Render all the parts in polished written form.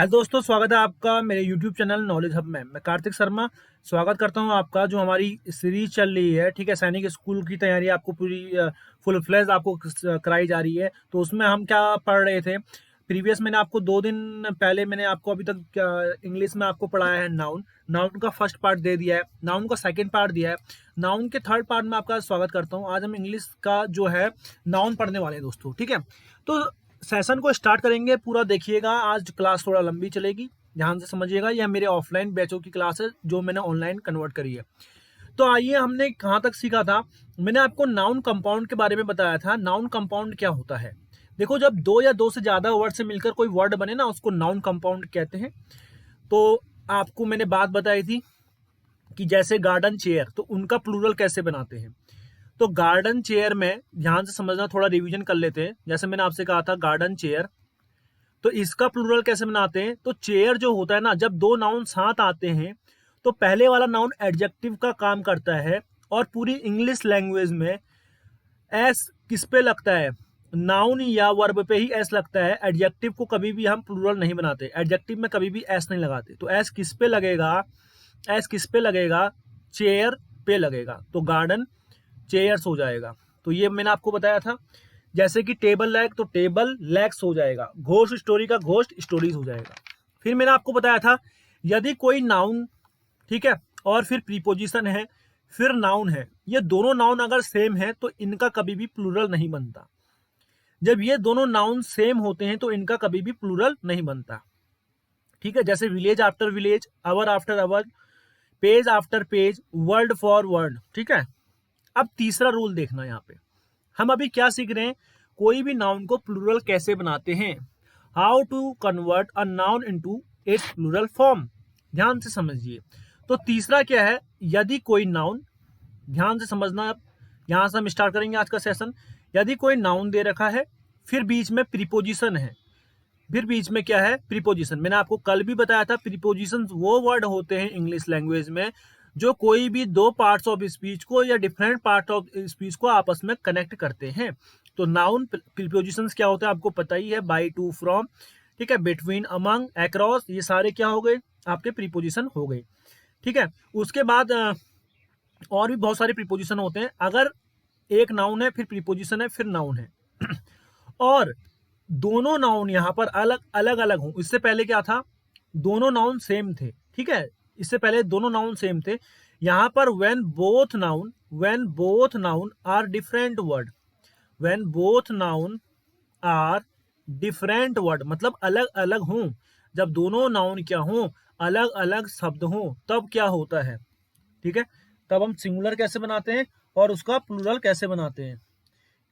Hello दोस्तों, स्वागत है आपका मेरे YouTube चैनल नॉलेज हब में। मैं कार्तिक शर्मा स्वागत करता हूं आपका। जो हमारी सीरीज चल रही है, ठीक है, सैनिक स्कूल की तैयारी आपको पूरी फुल फ्लेज आपको कराई जा रही है। तो उसमें हम क्या पढ़ रहे थे प्रीवियस, मैंने आपको 2 दिन पहले मैंने आपको अभी तक इंग्लिश में आपको पढ़ाया है नाउन। नाउन का फर्स्ट पार्ट दे दिया है, नाउन का सेकेंड पार्ट दिया है, नाउन के थर्ड पार्ट में आपका स्वागत करता हूँ। आज हम इंग्लिश का जो है नाउन पढ़ने वाले हैं दोस्तों, ठीक है। तो सेशन को स्टार्ट करेंगे, पूरा देखिएगा। आज क्लास थोड़ा लंबी चलेगी, ध्यान से समझिएगा। यह मेरे ऑफलाइन बैचों की क्लास है जो मैंने ऑनलाइन कन्वर्ट करी है। तो आइए, हमने कहाँ तक सीखा था। मैंने आपको नाउन कंपाउंड के बारे में बताया था। नाउन कंपाउंड क्या होता है? देखो, जब दो या दो से ज्यादा वर्ड से मिलकर कोई वर्ड बने ना, उसको नाउन कंपाउंड कहते हैं। तो आपको मैंने बात बताई थी कि जैसे गार्डन चेयर, तो उनका प्लूरल कैसे बनाते हैं। तो गार्डन चेयर में ध्यान से समझना, थोड़ा रिवीजन कर लेते हैं। जैसे मैंने आपसे कहा था गार्डन चेयर, तो इसका प्लूरल कैसे बनाते हैं। तो चेयर जो होता है ना, जब दो नाउन साथ आते हैं तो पहले वाला नाउन एडजेक्टिव का काम करता है। और पूरी इंग्लिश लैंग्वेज में एस किस पे लगता है? नाउन या वर्ब पे ही एस लगता है। एडजेक्टिव को कभी भी हम प्लूरल नहीं बनाते, एडजेक्टिव में कभी भी एस नहीं लगाते। तो एस किस पे लगेगा? एस किस पे लगेगा? चेयर पे लगेगा। तो गार्डन चेयर्स हो जाएगा। तो ये मैंने आपको बताया था। जैसे कि टेबल लैग, तो टेबल लैग्स हो जाएगा। घोस्ट स्टोरी का घोस्ट स्टोरीज हो जाएगा। फिर मैंने आपको बताया था, यदि कोई नाउन, ठीक है, और फिर प्रीपोजिशन है, फिर नाउन है, ये दोनों नाउन अगर सेम है तो इनका कभी भी प्लूरल नहीं बनता। जब ये दोनों नाउन सेम होते हैं तो इनका कभी भी प्लूरल नहीं बनता, ठीक है। जैसे village after village, hour after hour, page after page, word for word, ठीक है। अब तीसरा रूल देखना यहाँ पे, हम अभी क्या सीख रहे हैं, कोई भी नाउन को प्लूरल कैसे बनाते हैं। How to convert a noun into its plural form. ध्यान से समझिए। तो तीसरा क्या है, यदि कोई नाउन, ध्यान से समझना। अब यहां से हम स्टार्ट करेंगे आज का सेशन। यदि कोई नाउन दे रखा है, फिर बीच में प्रीपोजिशन है, फिर बीच में क्या है? प्रीपोजिशन। मैंने आपको कल भी बताया था, प्रीपोजिशन वो वर्ड होते हैं इंग्लिश लैंग्वेज में जो कोई भी दो पार्ट्स ऑफ स्पीच को या डिफरेंट पार्ट ऑफ स्पीच को आपस में कनेक्ट करते हैं। तो नाउन प्रीपोजिशन क्या होते हैं आपको पता ही है, बाई, टू, फ्रॉम, ठीक है, बिटवीन, अमंग, अक्रॉस, ये सारे क्या हो गए? आपके प्रीपोजिशन हो गए, ठीक है। उसके बाद और भी बहुत सारे प्रीपोजिशन होते हैं। अगर एक नाउन है, फिर प्रीपोजिशन है, फिर नाउन है और दोनों नाउन यहाँ पर अलग अलग अलग हों। इससे पहले क्या था? दोनों नाउन सेम थे, ठीक है। इससे पहले दोनों नाउन सेम थे। यहाँ पर when both noun are different word, when both noun are different word, मतलब अलग अलग हों। जब दोनों नाउन क्या हों? अलग अलग शब्द हों, तब क्या होता है, ठीक है। तब हम सिंगुलर कैसे बनाते हैं और उसका प्लूरल कैसे बनाते हैं,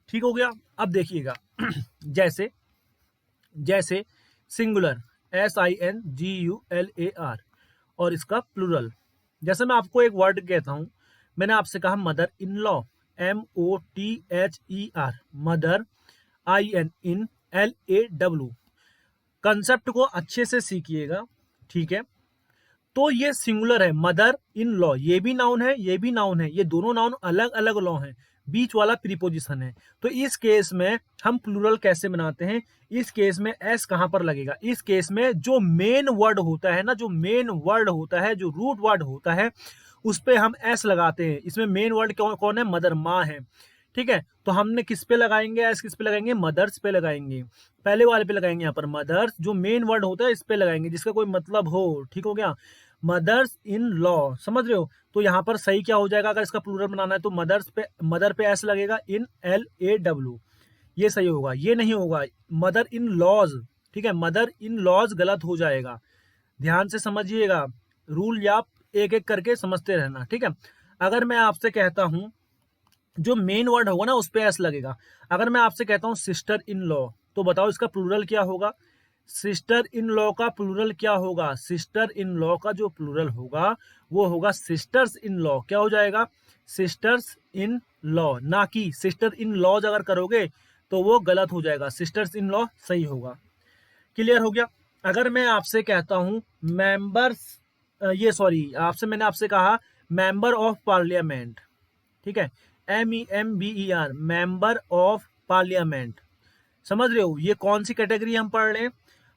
ठीक हो गया। अब देखिएगा जैसे जैसे सिंगुलर, SINGULAR, और इसका प्लूरल। जैसे मैं आपको एक वर्ड कहता हूं, मैंने आपसे कहा mother in law, MOTHER, mother, INLAW। Concept को अच्छे से सीखिएगा, ठीक है। तो ये सिंगुलर है, मदर इन लॉ, ये भी नाउन है, ये भी नाउन है, ये दोनों नाउन अलग अलग लॉ हैं, बीच वाला प्रीपोजिशन है। तो इस केस में हम प्लूरल कैसे बनाते हैं? इस केस में एस कहां पर लगेगा? इस केस में जो मेन वर्ड होता है ना, जो मेन वर्ड होता है, जो रूट वर्ड होता है, उस पे हम एस लगाते हैं। इसमें मेन वर्ड कौन है? मदर, माँ है, ठीक है। तो हमने किस पे लगाएंगे एस? किस पे लगाएंगे? मदर्स पे लगाएंगे। पहले वाले पे लगाएंगे, यहाँ पर मदर्स, जो मेन वर्ड होता है इस पे लगाएंगे, जिसका कोई मतलब हो, ठीक हो गया। मदर्स इन लॉ, समझ रहे हो। तो यहाँ पर सही क्या हो जाएगा? अगर इसका प्लूरल बनाना है तो मदर पे एस लगेगा, इन LAW, ये सही होगा। ये नहीं होगा मदर इन लॉज, ठीक है, मदर इन लॉज गलत हो जाएगा। ध्यान से समझिएगा, रूल आप एक एक करके समझते रहना, ठीक है। अगर मैं आपसे कहता हूं, जो मेन वर्ड होगा ना उस पे एस लगेगा। अगर मैं आपसे कहता हूं सिस्टर इन लॉ, तो बताओ इसका प्लूरल क्या होगा? सिस्टर इन लॉ का प्लूरल क्या होगा? सिस्टर इन लॉ का जो प्लूरल होगा वो होगा सिस्टर्स इन लॉ। क्या हो जाएगा? सिस्टर्स इन लॉ, ना कि सिस्टर इन लॉज। अगर करोगे तो वो गलत हो जाएगा, सिस्टर्स इन लॉ सही होगा। क्लियर हो गया। अगर मैं आपसे कहता हूं मेंबर्स, ये सॉरी, मैंने आपसे कहा मेंबर ऑफ पार्लियामेंट, ठीक है, MEMBER, मेंबर ऑफ पार्लियामेंट। समझ रहे हो ये कौन सी कैटेगरी हम पढ़ रहे हैं?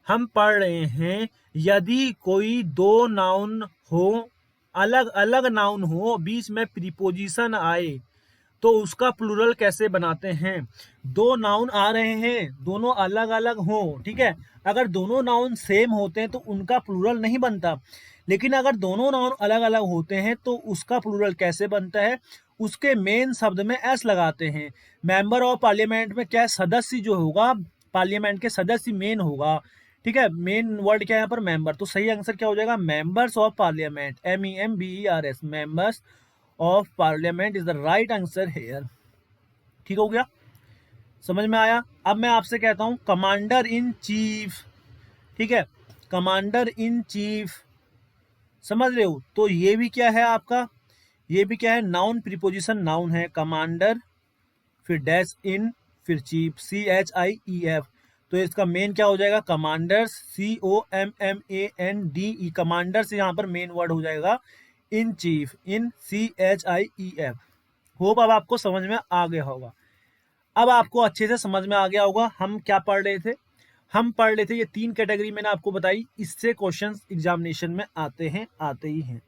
हम पढ़ रहे हैं, यदि कोई दो नाउन हो, अलग अलग नाउन हो, बीच में प्रीपोजिशन आए, तो उसका प्लूरल कैसे बनाते हैं। दो नाउन आ रहे हैं, दोनों अलग अलग हो, ठीक है। अगर दोनों नाउन सेम होते हैं तो उनका प्लूरल नहीं बनता, लेकिन अगर दोनों नाउन अलग अलग होते हैं तो उसका प्लूरल कैसे बनता है। उसके मेन शब्द में एस लगाते हैं। मेंबर ऑफ पार्लियामेंट में क्या है, सदस्य जो होगा, पार्लियामेंट के सदस्य मेन होगा, ठीक है। मेन वर्ड क्या है यहाँ पर, मेंबर। तो सही आंसर क्या हो जाएगा, members of parliament, MEMBERS, members of parliament is the right answer here. ठीक हो गया, समझ में आया। अब मैं आपसे कहता हूं कमांडर इन चीफ, ठीक है, कमांडर इन चीफ, समझ रहे हो। तो ये भी क्या है आपका, ये भी क्या है, नाउन, प्रीपोजिशन नाउन है, कमांडर, फिर डैश इन, फिर चीफ, CHIEF। तो इसका मेन क्या हो जाएगा, कमांडर्स, COMMANDE, कमांडर से यहाँ पर मेन वर्ड हो जाएगा in chief, in CHIEF। Hope अब आपको समझ में आ गया होगा। अब आपको अच्छे से समझ में आ गया होगा हम क्या पढ़ रहे थे। हम पढ़ रहे थे ये 3 कैटेगरी मैंने आपको बताई, इससे क्वेश्चंस एग्जामिनेशन में आते हैं, आते ही हैं,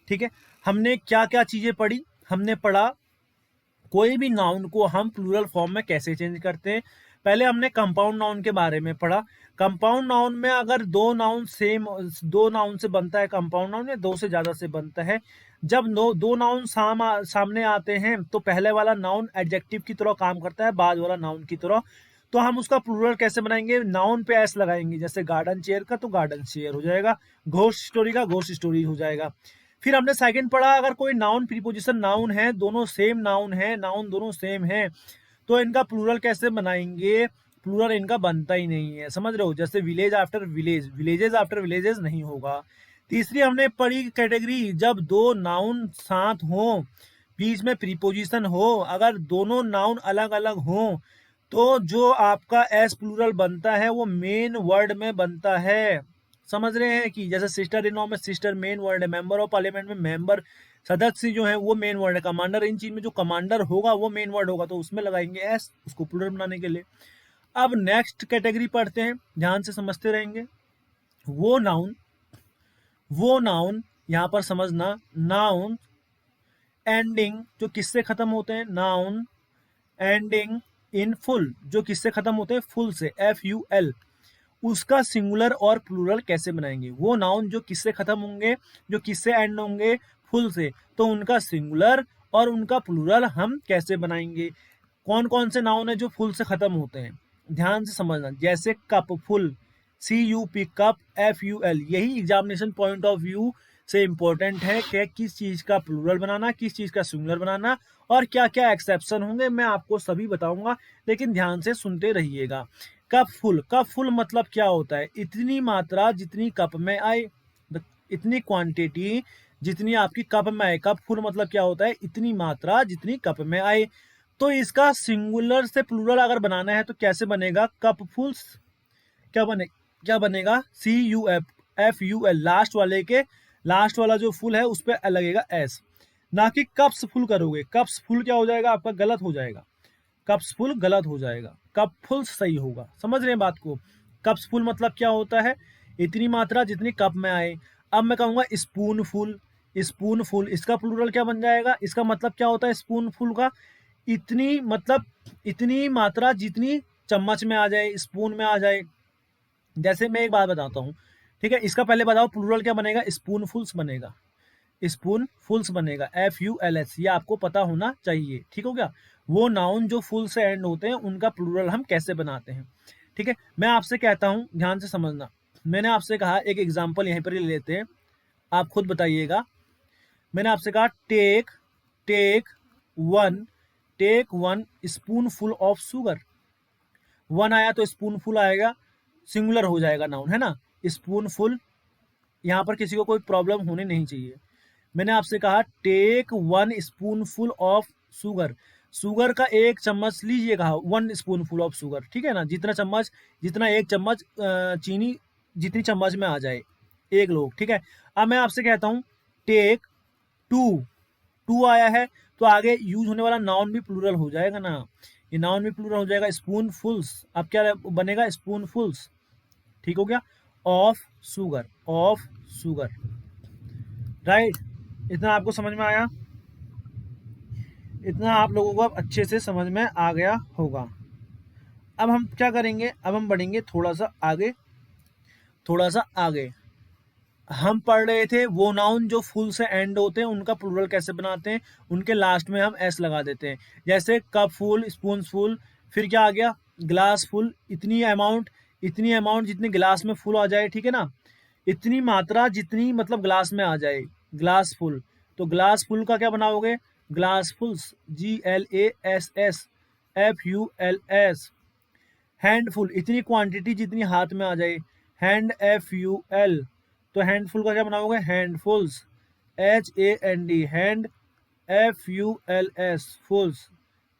ठीक है। हमने क्या क्या चीजें पढ़ी, हमने पढ़ा कोई भी नाउन को हम प्लूरल फॉर्म में कैसे चेंज करते हैं। पहले हमने कंपाउंड नाउन के बारे में पढ़ा। कंपाउंड नाउन में अगर दो नाउन से बनता है कंपाउंड नाउन, या दो से ज्यादा से बनता है, जब दो नाउन सामने आते हैं तो पहले वाला नाउन एडजेक्टिव की तरह काम करता है, बाद वाला नाउन की तरह। तो हम उसका प्लूरल कैसे बनाएंगे, नाउन पे एस लगाएंगे, जैसे गार्डन चेयर का तो गार्डन चेयर हो जाएगा, घोस्ट स्टोरी का घोस्ट स्टोरी हो जाएगा। फिर हमने सेकंड पढ़ा, अगर कोई नाउन प्रीपोजिशन नाउन है, दोनों सेम नाउन है, नाउन दोनों सेम है, तो इनका प्लूरल कैसे बनाएंगे। प्लूरल इनका बनता ही नहीं है, समझ रहे हो। जैसे village after village, villages after villages नहीं होगा। तीसरी हमने पढ़ी कैटेगरी, जब दो नाउन साथ हो, बीच में प्रीपोजिशन हो, अगर दोनों नाउन अलग अलग हो, तो जो आपका एस प्लूरल बनता है वो मेन वर्ड में बनता है। समझ रहे हैं कि जैसे सिस्टर इन लॉ में सिस्टर मेन वर्ड है, मेंबर ऑफ पार्लियामेंट में मेंबर, सदस्य जो है वो मेन वर्ड है, कमांडर इन चीफ में जो कमांडर होगा वो मेन वर्ड होगा, तो उसमें लगाएंगे एस, उसको प्लूरल बनाने के लिए। अब नेक्स्ट कैटेगरी पढ़ते हैं, ध्यान से समझते रहेंगे। वो नाउन, वो नाउन यहां पर समझना, नाउन एंडिंग जो किससे खत्म होते हैं, नाउन एंडिंग इन फुल जो किससे खत्म होते हैं, फुल से, FUL, उसका सिंगुलर और प्लूरल कैसे बनाएंगे। वो नाउन जो किससे खत्म होंगे, जो किससे एंड होंगे, फुल से, तो उनका सिंगुलर और उनका प्लूरल हम कैसे बनाएंगे। कौन कौन से नाउन है जो फुल से खत्म होते हैं, ध्यान से समझना, जैसे cup, full, CUP, cup, FUL। यही एग्जामिनेशन पॉइंट ऑफ व्यू से इंपॉर्टेंट है कि किस चीज का प्लूरल बनाना, किस चीज का सिंगुलर बनाना, और क्या क्या एक्सेप्शन होंगे, मैं आपको सभी बताऊंगा, लेकिन ध्यान से सुनते रहिएगा। कप फुल, कप फुल मतलब क्या होता है, इतनी मात्रा जितनी कप में आए, इतनी क्वांटिटी जितनी आपकी कप में आए। कप फुल मतलब क्या होता है, इतनी मात्रा जितनी कप में आए। तो इसका सिंगुलर से प्लूरल अगर बनाना है तो कैसे बनेगा, कप फुल्स, क्या बनेगा, CUFFUL, लास्ट वाले के, लास्ट वाला जो फुल है उस पर लगेगा एस, ना कि कप्स फुल करोगे। कप्स फुल क्या हो जाएगा आपका, गलत हो जाएगा, कप्स फुल गलत हो जाएगा, कप फुल सही होगा। समझ रहे हैं बात को। कप्स फुल मतलब क्या होता है, इतनी मात्रा जितनी कप में आए। अब मैं कहूंगा स्पून फुल, स्पून फुल, इसका प्लूरल क्या बन जाएगा, इसका मतलब क्या होता है स्पून फुल का, इतनी मतलब इतनी मात्रा जितनी चम्मच में आ जाए, स्पून में आ जाए। जैसे मैं एक बात बताता हूँ, ठीक है, इसका पहले बताओ प्लूरल क्या बनेगा, स्पून फुल्स बनेगा, स्पून फुल्स बनेगा, FULS, ये आपको पता होना चाहिए, ठीक हो गया। वो नाउन जो फुल से एंड होते हैं उनका प्लूरल हम कैसे बनाते हैं, ठीक है। मैं आपसे कहता हूं, ध्यान से समझना, मैंने आपसे कहा एक एग्जांपल यहीं पर ही लेते हैं, आप खुद बताइएगा। मैंने आपसे कहा take take one take one spoonful of sugar. One आया तो स्पून फुल आएगा, सिंगुलर हो जाएगा नाउन, है ना, स्पून फुल। यहाँ पर किसी को कोई प्रॉब्लम होनी नहीं चाहिए। मैंने आपसे कहा take 1 spoonful of sugar, sugar का 1 चम्मच लीजिएगा, 1 स्पून फुल ऑफ शुगर, ठीक है ना, जितना चम्मच, जितना 1 चम्मच चीनी जितनी चम्मच में आ जाए, एक लोग, ठीक है। अब मैं आपसे कहता हूं टेक 2, 2 आया है तो आगे यूज होने वाला नाउन भी प्लूरल हो जाएगा ना, ये नाउन भी प्लूरल हो जाएगा, स्पून फुल्स। अब क्या बनेगा, स्पून फुल्स, ठीक हो गया, of sugar, of sugar, right. इतना आपको समझ में आया, इतना आप लोगों को अब अच्छे से समझ में आ गया होगा। अब हम क्या करेंगे, अब हम बढ़ेंगे थोड़ा सा आगे, थोड़ा सा आगे। हम पढ़ रहे थे वो नाउन जो फुल से एंड होते हैं उनका प्लूरल कैसे बनाते हैं, उनके लास्ट में हम एस लगा देते हैं। जैसे कप फुल, स्पून फुल, फिर क्या आ गया, ग्लास फुल, इतनी अमाउंट, इतनी अमाउंट जितनी गिलास में फुल आ जाए, ठीक है ना, इतनी मात्रा जितनी मतलब ग्लास में आ जाए, ग्लास फुल। तो ग्लास फुल का क्या बनाओगे, ग्लास फुल्स, GLASS FULS। हैंडफुल, इतनी क्वांटिटी जितनी हाथ में आ जाए, HANDFUL। तो हैंडफुल का क्या बनाओगे, हैंडफुल्स, HAND, HANDFULS, फुल्स।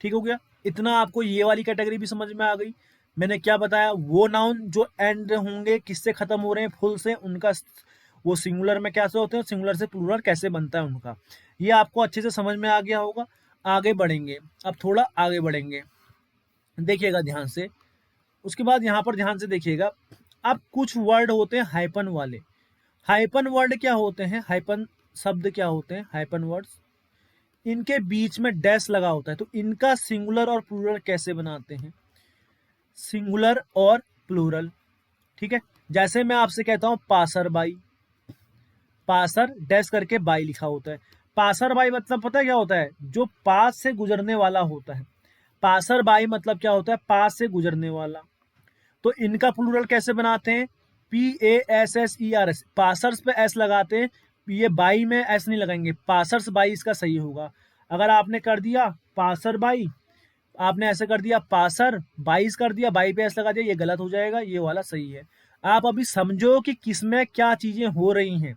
ठीक हो गया, इतना आपको ये वाली कैटेगरी भी समझ में आ गई। मैंने क्या बताया, वो नाउन जो एंड होंगे किससे खत्म हो रहे हैं, फुल से, उनका वो सिंगुलर में कैसे होते हैं, सिंगुलर से प्लूरल कैसे बनता है उनका, ये आपको अच्छे से समझ में आ गया होगा। आगे बढ़ेंगे, अब थोड़ा आगे बढ़ेंगे, देखिएगा ध्यान से। उसके बाद यहाँ पर ध्यान से देखिएगा, अब कुछ वर्ड होते हैं हाइपन वाले। हाइपन वर्ड क्या होते हैं, हाइपन शब्द क्या होते हैं, हाइपन वर्ड्स, इनके बीच में डैश लगा होता है। तो इनका सिंगुलर और प्लूरल कैसे बनाते हैं, सिंगुलर और प्लूरल, ठीक है। जैसे मैं आपसे कहता हूं पासर बाई, पासर डैश करके बाई लिखा होता है। पासर बाई मतलब पता है क्या होता है, जो पास से गुजरने वाला होता है। पासर बाई मतलब क्या होता है, पास से गुजरने वाला। तो इनका प्लूरल कैसे बनाते हैं, PASSERS, पासर्स पे एस लगाते हैं, ये बाई में एस नहीं लगाएंगे, पासर्स बाई इसका सही होगा। अगर आपने कर दिया पासर बाई, आपने ऐसे कर दिया पासर बाईस कर दिया, बाई पे एस लगा दिया, ये गलत हो जाएगा, ये वाला सही है। आप अभी समझो कि किसमें क्या चीजें हो रही हैं,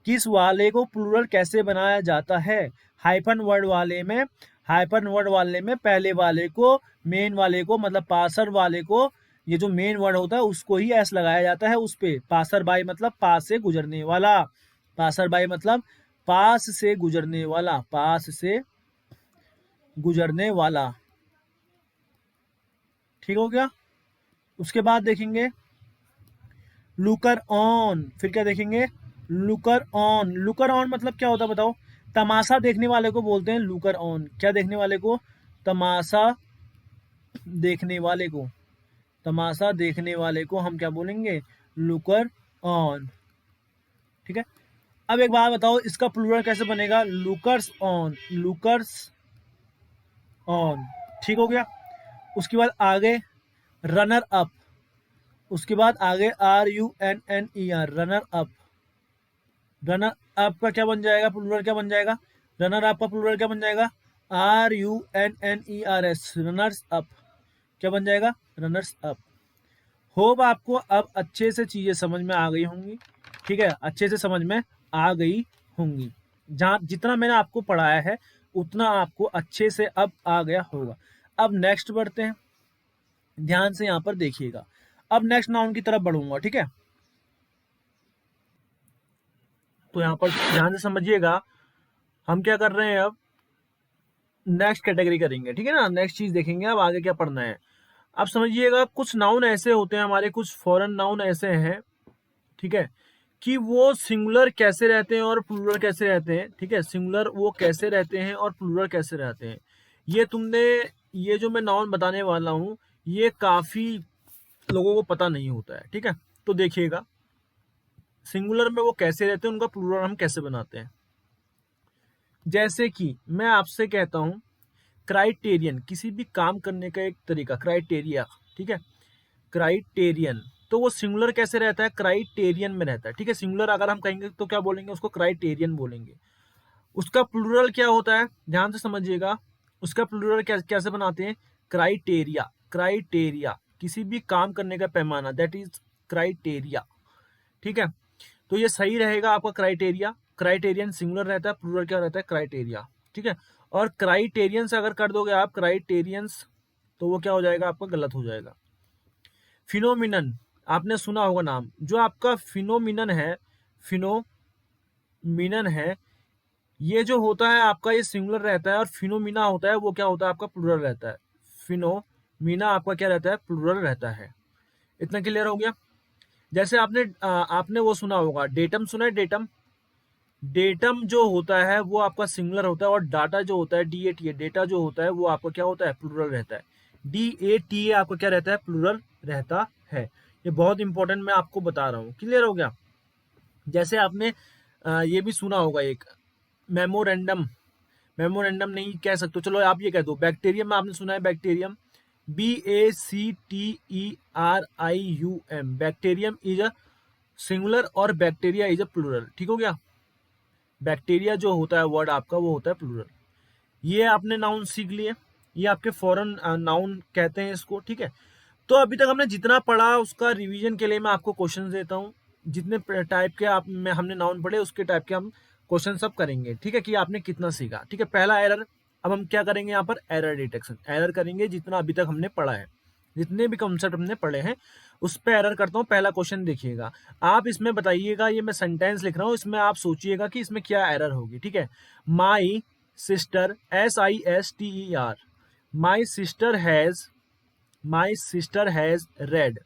किस वाले को प्लूरल कैसे बनाया जाता है। हाइपन वर्ड वाले में, हाइपन वर्ड वाले में पहले वाले को, मेन वाले को, मतलब पासर वाले को, ये जो मेन वर्ड होता है उसको ही एस लगाया जाता है उस पे। पासर बाई मतलब पास से गुजरने वाला, पासर बाई मतलब पास से गुजरने वाला, पास से गुजरने वाला, ठीक हो गया। उसके बाद देखेंगे लुकर ऑन, फिर क्या देखेंगे, लुकर ऑन। लुकर ऑन मतलब क्या होता है बताओ, तमाशा देखने वाले को बोलते हैं लुकर ऑन। क्या देखने वाले को, तमाशा देखने वाले को, तमाशा देखने वाले को हम क्या बोलेंगे, लुकर ऑन, ठीक है। अब एक बात बताओ, इसका प्लूरल कैसे बनेगा, लुकर्स ऑन, लुकर्स ऑन, ठीक हो गया। उसके बाद आगे रनर अप, उसके बाद आगे RUNNER, runner up. Runner up का क्या बन जाएगा, प्लूरल क्या बन जाएगा, रनर अप का प्लूरल क्या बन जाएगा, RUNNERS, रनर्स अप, क्या बन जाएगा, रनर्स अप। होप आपको अब अच्छे से चीजें समझ में आ गई होंगी, ठीक है, अच्छे से समझ में आ गई होंगी। जहां जितना मैंने आपको पढ़ाया है उतना आपको अच्छे से अब आ गया होगा। अब नेक्स्ट बढ़ते हैं, ध्यान से यहाँ पर देखिएगा। अब नेक्स्ट नाउन की तरफ बढ़ूंगा, ठीक है। तो यहाँ पर ध्यान से समझिएगा, हम क्या कर रहे हैं, अब नेक्स्ट कैटेगरी करेंगे, ठीक है ना, नेक्स्ट चीज देखेंगे अब आगे क्या पढ़ना है। अब समझिएगा, कुछ नाउन ऐसे होते हैं हमारे, कुछ फॉरेन नाउन ऐसे हैं, ठीक है, कि वो सिंगुलर कैसे रहते हैं और प्लूरल कैसे रहते हैं, ठीक है, सिंगुलर वो कैसे रहते हैं और प्लूरल कैसे रहते हैं। ये तुमने, ये जो मैं नाउन बताने वाला हूँ ये काफी लोगों को पता नहीं होता है, ठीक है। तो देखिएगा सिंगुलर में वो कैसे रहते हैं, उनका प्लूरल हम कैसे बनाते हैं। जैसे कि मैं आपसे कहता हूं क्राइटेरियन, किसी भी काम करने का एक तरीका, क्राइटेरिया, ठीक है, क्राइटेरियन। तो वो सिंगुलर कैसे रहता है, क्राइटेरियन में रहता है, ठीक है। सिंगुलर अगर हम कहेंगे तो क्या बोलेंगे, उसको क्राइटेरियन बोलेंगे। उसका प्लूरल क्या होता है, ध्यान से समझिएगा, उसका प्लूरल कैसे बनाते हैं, क्राइटेरिया, क्राइटेरिया, किसी भी काम करने का पैमाना, दैट इज क्राइटेरिया, ठीक है। तो ये सही रहेगा आपका क्राइटेरिया, क्राइटेरियन सिंगुलर रहता है, प्लूरल क्या रहता है, क्राइटेरिया, ठीक है। और क्राइटेरियन से अगर कर दोगे आप क्राइटेरियंस, तो वो क्या हो जाएगा, आपका गलत हो जाएगा। फिनोमिनन, आपने सुना होगा नाम, जो आपका फिनोमिनन है, फिनोमिनन है, ये जो होता है आपका ये सिंगुलर रहता है, और फिनोमिना होता है वो क्या होता है आपका प्लूरल रहता है। फिनोमिना आपका क्या रहता है, प्लूरल रहता है। इतना क्लियर हो गया। जैसे आपने वो सुना होगा, डेटम सुना है, डेटम। डेटम जो होता है वो आपका सिंगुलर होता है, और डाटा जो होता है DATA, डेटा जो होता है वो आपका क्या होता है, प्लूरल रहता है। DATA आपका क्या रहता है, प्लूरल रहता है। ये बहुत इंपॉर्टेंट मैं आपको बता रहा हूँ, क्लियर हो गया। जैसे आपने ये भी सुना होगा एक मेमोरेंडम, मेमोरेंडम नहीं कह सकते, चलो आप ये कह दो, बैक्टीरियम आपने सुना है, bacterium, BACTERIUM, bacterium is a singular और बैक्टीरिया इज अ प्लूरल, ठीक हो गया। बैक्टीरिया जो होता है वर्ड आपका वो होता है प्लूरल। ये आपने नाउन सीख लिए, ये आपके फॉरेन नाउन कहते हैं इसको, ठीक है। तो अभी तक हमने जितना पढ़ा उसका रिवीजन के लिए मैं आपको क्वेश्चन देता हूँ। जितने टाइप के आप में हमने नाउन पढ़े उसके टाइप के हम क्वेश्चन सब करेंगे, ठीक है, कि आपने कितना सीखा, ठीक है। पहला एरर, अब हम क्या करेंगे यहाँ पर, एरर डिटेक्शन, एरर करेंगे जितना अभी तक हमने पढ़ा है, जितने भी कॉन्सेप्ट हमने पढ़े हैं उस पर एरर करता हूँ। पहला क्वेश्चन देखिएगा, आप इसमें बताइएगा, ये मैं सेंटेंस लिख रहा हूँ, इसमें आप सोचिएगा कि इसमें क्या एरर होगी, ठीक है। My sister, SISTER, my sister has, my sister has red,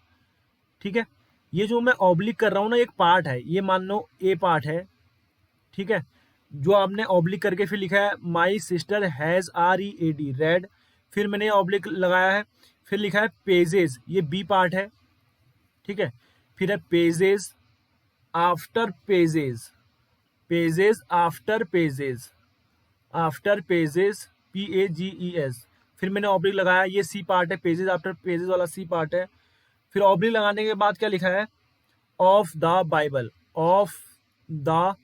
ठीक है। ये जो मैं ऑब्लिक कर रहा हूँ ना, एक पार्ट है, ये मान लो ए पार्ट है, ठीक है। जो आपने ऑब्लिक करके फिर लिखा है my sister has READ, red, फिर मैंने ऑब्लिक लगाया है, फिर लिखा है पेजेस, ये बी पार्ट है, ठीक है। फिर है pages, after pages, pages after pages, after pages, PAGES, फिर मैंने ऑब्लिक लगाया, ये सी पार्ट है, पेजेस आफ्टर पेजेस वाला सी पार्ट है। फिर ऑब्लिक लगाने के बाद क्या लिखा है, of the Bible, of the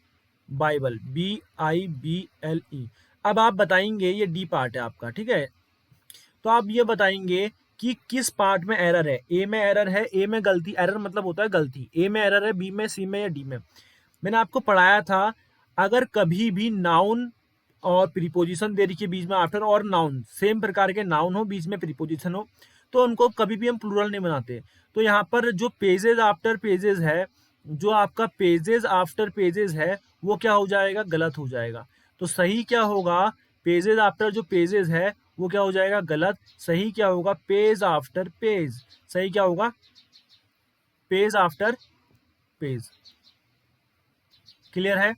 Bible, BIBLE। अब आप बताएंगे, ये डी पार्ट है आपका, ठीक है। तो आप ये बताएंगे कि किस पार्ट में एरर है, ए में एरर है, ए में गलती, एरर मतलब होता है गलती, ए में एरर है, बी में, सी में या डी में। मैंने आपको पढ़ाया था, अगर कभी भी नाउन और प्रीपोजिशन दे रखी है बीच में, आफ्टर और नाउन, सेम प्रकार के नाउन हो बीच में प्रीपोजिशन हो, तो उनको कभी भी हम प्लूरल नहीं बनाते। तो यहाँ पर जो पेजेस आफ्टर पेजेस है, जो आपका पेजेस आफ्टर पेजेस है, वो क्या हो जाएगा, गलत हो जाएगा। तो सही क्या होगा, पेजेस आफ्टर जो पेजेस है वो क्या हो जाएगा, गलत। सही क्या होगा, पेज आफ्टर पेज, सही क्या होगा, पेज आफ्टर पेज, क्लियर है।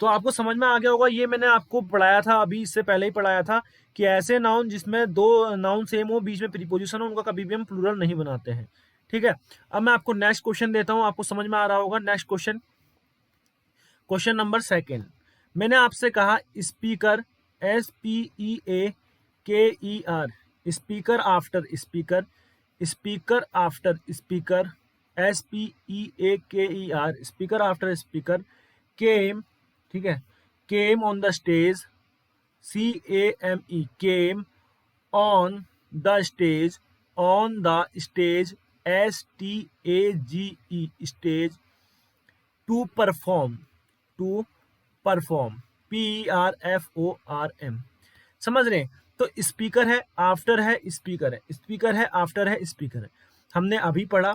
तो आपको समझ में आ गया होगा, ये मैंने आपको पढ़ाया था अभी, इससे पहले ही पढ़ाया था कि ऐसे नाउन जिसमें दो नाउन सेम हो, बीच में प्रीपोजिशन हो, उनका कभी भी हम प्लूरल नहीं बनाते हैं, ठीक है। अब मैं आपको नेक्स्ट क्वेश्चन देता हूं, आपको समझ में आ रहा होगा। Next question, question number second, मैंने आपसे कहा speaker, SPEAKER, speaker after speaker, speaker after speaker, SPEAKER, speaker after speaker, came, ठीक है, came on the stage, CAME, came on the stage, on the stage, STAGE, stage, to perform, to perform, PERFORM, समझ रहे हैं। तो speaker है, after है, speaker है, speaker है, आफ्टर है, स्पीकर है, हमने अभी पढ़ा।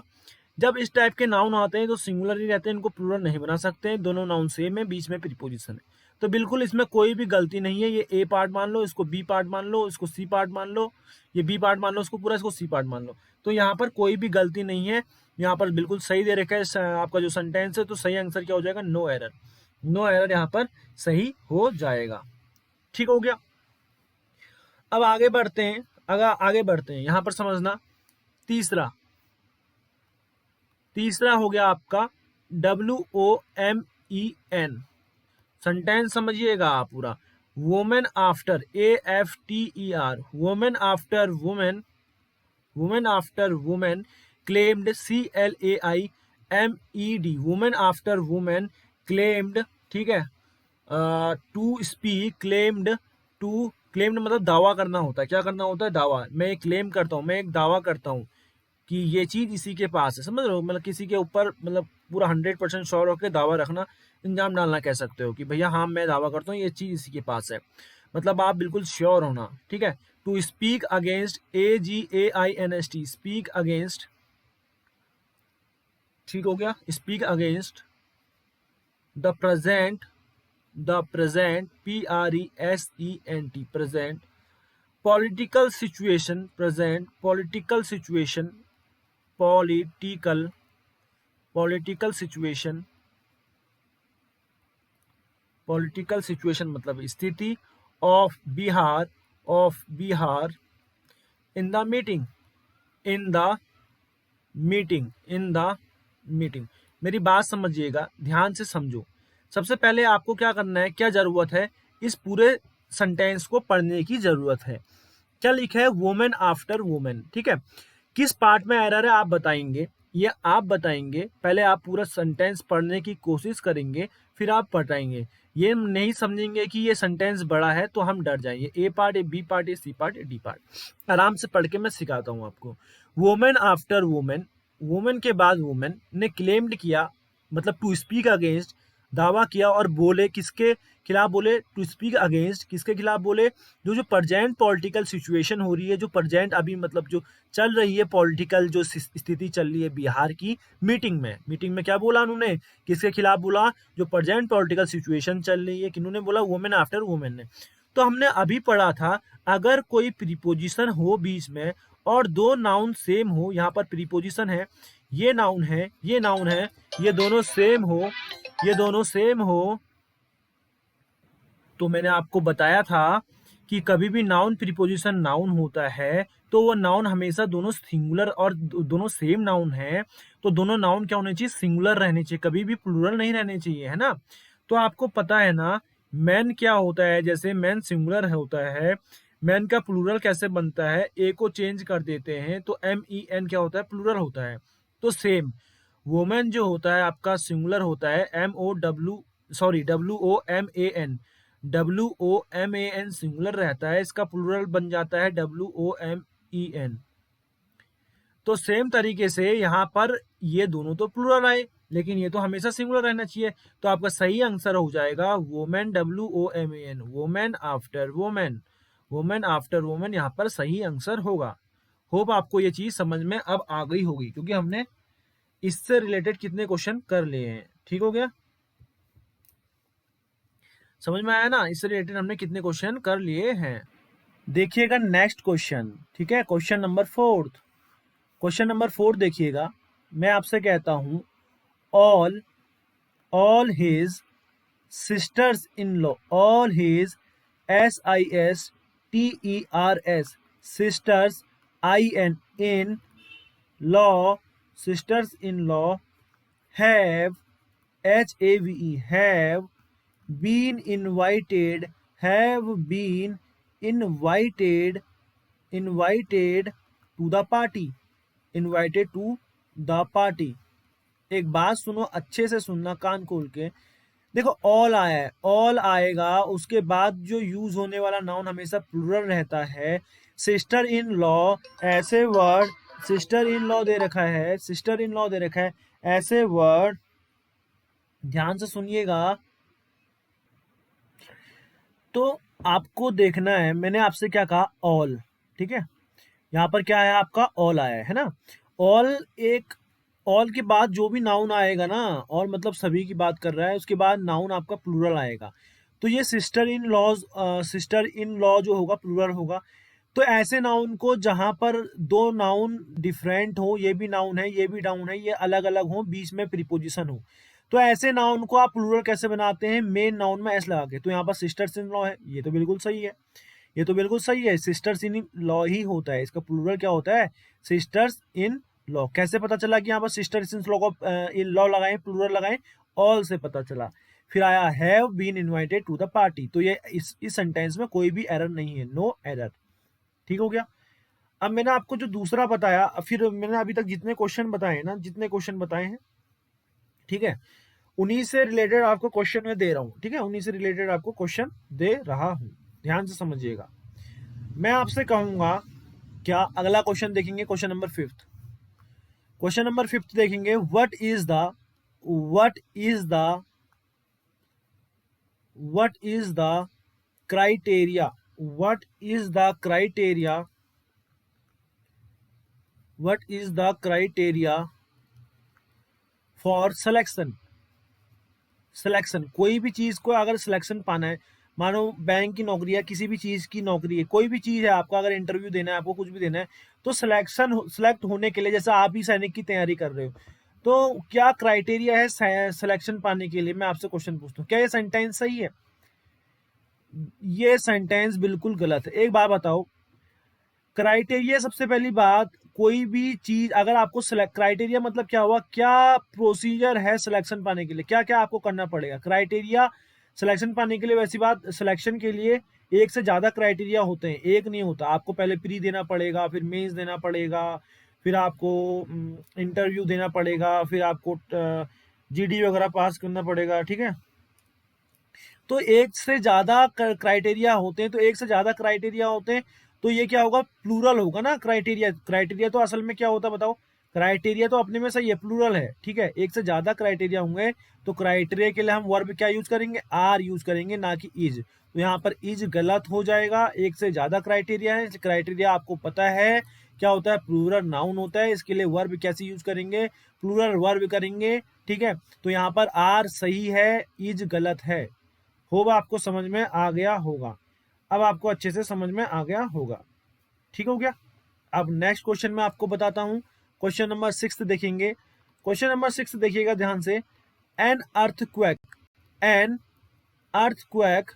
जब इस टाइप के नाउन आते हैं तो सिंगुलर ही रहते हैं, इनको प्लूरल नहीं बना सकते हैं, दोनों नाउन सेम है, बीच में प्रीपोजिशन है। तो बिल्कुल इसमें कोई भी गलती नहीं है, ये ए पार्ट मान लो, इसको बी पार्ट मान लो, इसको सी पार्ट मान लो, ये बी पार्ट मान लो इसको पूरा, इसको सी पार्ट मान लो। तो यहाँ पर कोई भी गलती नहीं है, यहाँ पर बिल्कुल सही दे रखा है आपका जो सेंटेंस है। तो सही आंसर क्या हो जाएगा, नो एरर, नो एरर यहाँ पर सही हो जाएगा, ठीक हो गया। अब आगे बढ़ते हैं, अगर आगे बढ़ते हैं यहाँ पर समझना, तीसरा, तीसरा हो गया आपका WOMEN, सेंटेंस समझिएगा आप पूरा, women after, AFTER, women after women, women after women, claimed, CLAIMED, women after women, claimed, ठीक है। To speak, claimed, to, claimed मतलब दावा करना होता है, क्या करना होता है, दावा, मैं एक क्लेम करता हूँ, मैं एक दावा करता हूँ कि ये चीज इसी के पास है, समझ रहे हो, मतलब किसी के ऊपर, मतलब पूरा 100% श्योर होकर दावा रखना, इंजाम डालना कह सकते हो कि भैया हाँ मैं दावा करता हूँ ये चीज इसी के पास है, मतलब आप बिल्कुल श्योर होना, ठीक है। To speak against, AGAINST, speak against, ठीक हो गया, speak against the present, the present, PRESENT, present, political situation, present political situation, political political situation, political situation मतलब स्थिति of Bihar in the meeting, in the meeting. मेरी बात समझिएगा, ध्यान से समझो। सबसे पहले आपको क्या करना है, क्या जरूरत है, इस पूरे सेंटेंस को पढ़ने की जरूरत है। क्या लिखा है, वुमेन आफ्टर वुमेन, ठीक है। किस पार्ट में एरर है आप बताएंगे, ये आप बताएंगे। पहले आप पूरा सेंटेंस पढ़ने की कोशिश करेंगे, फिर आप पढ़ाएंगे। ये नहीं समझेंगे कि ये सेंटेंस बड़ा है तो हम डर जाएंगे। A part, a B part, a C part, a D part. आराम से पढ़ के मैं सिखाता हूँ आपको। वुमेन आफ्टर वुमेन, वुमेन के बाद वुमेन ने क्लेम्ड किया, मतलब टू स्पीक अगेंस्ट, दावा किया और बोले, किसके खिलाफ बोले, टू स्पीक अगेंस्ट, किसके खिलाफ बोले, जो प्रजेंट पॉलिटिकल सिचुएशन हो रही है, जो प्रजेंट अभी मतलब जो चल रही है पॉलिटिकल जो स्थिति चल रही है बिहार की, मीटिंग में क्या बोला उन्होंने, किसके खिलाफ बोला, जो प्रजेंट पॉलिटिकल सिचुएशन चल रही है, किन्होंने बोला, वुमेन आफ्टर वुमेन ने। तो हमने अभी पढ़ा था, अगर कोई प्रीपोजिशन हो बीच में और दो नाउन सेम हो, यहाँ पर प्रीपोजिशन है, ये नाउन है, ये नाउन है, ये दोनों सेम हो, ये दोनों सेम हो, तो मैंने आपको बताया था कि कभी भी नाउन प्रीपोजिशन नाउन होता है तो वो नाउन हमेशा दोनों सिंगुलर, और दोनों सेम नाउन है तो दोनों नाउन क्या होने चाहिए, सिंगुलर रहने चाहिए, कभी भी प्लूरल नहीं रहने चाहिए, है ना। तो आपको पता है ना, मैन क्या होता है, जैसे मैन सिंगुलर होता है, मैन का प्लूरल कैसे बनता है, ए को चेंज कर देते हैं तो MEN क्या होता है, प्लूरल होता है। तो सेम वुमेन जो होता है आपका सिंगुलर होता है, WOMAN, WOMAN सिंगुलर रहता है, इसका प्लूरल बन जाता है WOMEN। तो सेम तरीके से यहाँ पर ये दोनों तो प्लूरल आए, लेकिन ये तो हमेशा सिंगुलर रहना चाहिए। तो आपका सही आंसर हो जाएगा women, WOMAN, women after women, women after women यहाँ पर सही आंसर होगा। होप आपको ये चीज समझ में अब आ गई होगी, क्योंकि हमने इससे रिलेटेड कितने क्वेश्चन कर लिए हैं। ठीक हो गया, समझ में आया ना, इससे रिलेटेड हमने कितने क्वेश्चन कर लिए हैं। देखिएगा नेक्स्ट क्वेश्चन, ठीक है, क्वेश्चन नंबर 4। क्वेश्चन नंबर 4 देखिएगा, मैं आपसे कहता हूं, all all his sisters in law, all his SISTERS, sisters IN law, sisters in law have have been invited, have been invited to the party, invited to the party। एक बात सुनो, अच्छे से सुनना कान खोल के। देखो ऑल आया है, ऑल आएगा, उसके बाद जो यूज होने वाला नाउन हमेशा प्लूरल रहता है। सिस्टर इन लॉ, ऐसे वर्ड, सिस्टर इन लॉ दे रखा है, सिस्टर इन लॉ दे रखा है, ऐसे वर्ड ध्यान से सुनिएगा। तो आपको देखना है, मैंने आपसे क्या कहा, ऑल, ठीक है, यहाँ पर क्या है आपका, ऑल आया है ना। ऑल एक, ऑल के बाद जो भी नाउन आएगा ना, और मतलब सभी की बात कर रहा है, उसके बाद नाउन आपका प्लूरल आएगा। तो ये sister in laws, sister in law जो होगा प्लूरल होगा। तो ऐसे नाउन को जहां पर दो नाउन डिफरेंट हो, ये भी नाउन है, ये भी नाउन है, ये अलग अलग हो, बीच में प्रीपोजिशन हो, तो ऐसे नाउन को आप प्लूरल कैसे बनाते हैं, मेन नाउन में एस लगा के। तो यहाँ पर सिस्टर्स इन लॉ है, ये तो बिल्कुल सही है, ये तो बिल्कुल सही है, सिस्टर्स इन लॉ ही होता है, इसका प्लूरल क्या होता है, सिस्टर्स इन लॉ। कैसे पता चला कि यहाँ पर सिस्टर्स इन लॉ को इन लॉ लगाएं, प्लूरल लगाएं, ऑल से पता चला। फिर आया have been invited to the party, तो ये इस सेंटेंस में कोई भी एरर नहीं है, नो एरर। ठीक हो गया। अब मैंने आपको जो दूसरा बताया, फिर मैंने अभी तक जितने क्वेश्चन बताए ना, जितने क्वेश्चन बताए हैं, ठीक है, उन्हीं से रिलेटेड आपको क्वेश्चन में दे रहा हूं, ठीक है, उन्हीं से रिलेटेड आपको क्वेश्चन दे रहा हूं, ध्यान से समझिएगा। मैं आपसे कहूंगा, क्या अगला क्वेश्चन देखेंगे, क्वेश्चन नंबर 5। क्वेश्चन नंबर 5 देखेंगे, what is the criteria, what is the criteria for selection. कोई भी चीज को अगर सिलेक्शन पाना है, मानो बैंक की नौकरी है, किसी भी चीज की नौकरी है, कोई भी चीज है, आपका अगर इंटरव्यू देना है, आपको कुछ भी देना है, तो सिलेक्ट होने के लिए, जैसे आप ही सैनिक की तैयारी कर रहे हो, तो क्या क्राइटेरिया है सिलेक्शन पाने के लिए? मैं आपसे क्वेश्चन पूछता हूँ, क्या ये सेंटेंस सही है? ये सेंटेंस बिल्कुल गलत है। एक बात बताओ, क्राइटेरिया, सबसे पहली बात, कोई भी चीज अगर आपको सिलेक्ट, क्राइटेरिया मतलब क्या हुआ, क्या प्रोसीजर है सिलेक्शन पाने के लिए, क्या क्या आपको करना पड़ेगा क्राइटेरिया सिलेक्शन पाने के लिए? वैसी बात, सिलेक्शन के लिए एक से ज्यादा क्राइटेरिया होते हैं, एक नहीं होता। आपको पहले प्री देना पड़ेगा, फिर मेंस देना पड़ेगा, फिर आपको इंटरव्यू देना पड़ेगा, फिर आपको जीडी वगैरह पास करना पड़ेगा, ठीक है। तो एक से ज्यादा क्राइटेरिया होते हैं, तो एक से ज्यादा क्राइटेरिया होते हैं, तो ये क्या होगा, प्लूरल होगा ना क्राइटेरिया। क्राइटेरिया तो असल में क्या होता है बताओ? क्राइटेरिया तो अपने में सही है, प्लूरल है, ठीक है। एक से ज्यादा क्राइटेरिया होंगे तो क्राइटेरिया के लिए हम वर्ब क्या यूज करेंगे, आर यूज करेंगे, ना कि इज। तो यहाँ पर इज गलत हो जाएगा। एक से ज्यादा क्राइटेरिया है, क्राइटेरिया आपको पता है क्या होता है, प्लूरल नाउन होता है। इसके लिए वर्ब कैसे यूज करेंगे, प्लूरल वर्ब करेंगे, ठीक है। तो यहाँ पर आर सही है, इज गलत है। होगा आपको समझ में आ गया होगा, अब आपको अच्छे से समझ में आ गया होगा, ठीक हो गया। अब नेक्स्ट क्वेश्चन मैं आपको बताता हूं, क्वेश्चन नंबर 6 देखेंगे। क्वेश्चन नंबर 6 देखिएगा ध्यान से। एन अर्थक्वेक, एन अर्थक्वेक,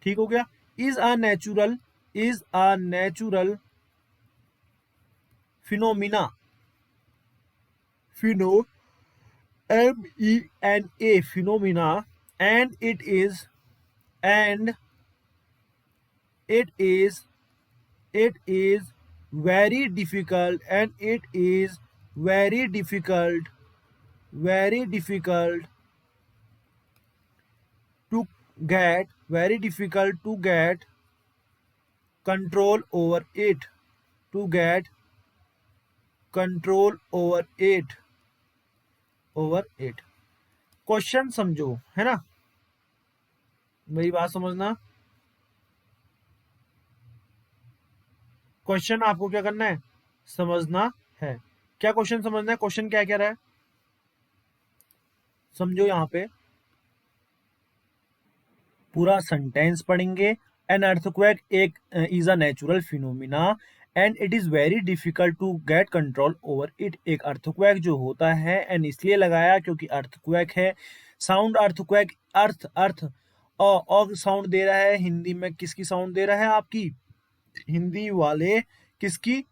ठीक हो गया, is a natural, is a natural phenomena, Fino, MENA, phenomena, and it is, and it is, it is very difficult, and it is very difficult, very difficult to get, very difficult to get control over it, to get control over it, over it। Question समझो, है ना, मेरी बात समझना। Question आपको क्या करना है, समझना है। क्या क्वेश्चन समझना है, क्वेश्चन क्या कह रहा है, समझो। यहां पे पूरा सेंटेंस पढ़ेंगे। एन अर्थक्वेक एक is a natural phenomena and it is very difficult to get control over it. एक अर्थक्वेक जो होता है, एंड इसलिए लगाया क्योंकि अर्थक्वेक है। साउंड अर्थक्वेक, अर्थ, अर्थ और साउंड दे रहा है हिंदी में, किसकी साउंड दे रहा है, आपकी हिंदी वाले किसकी,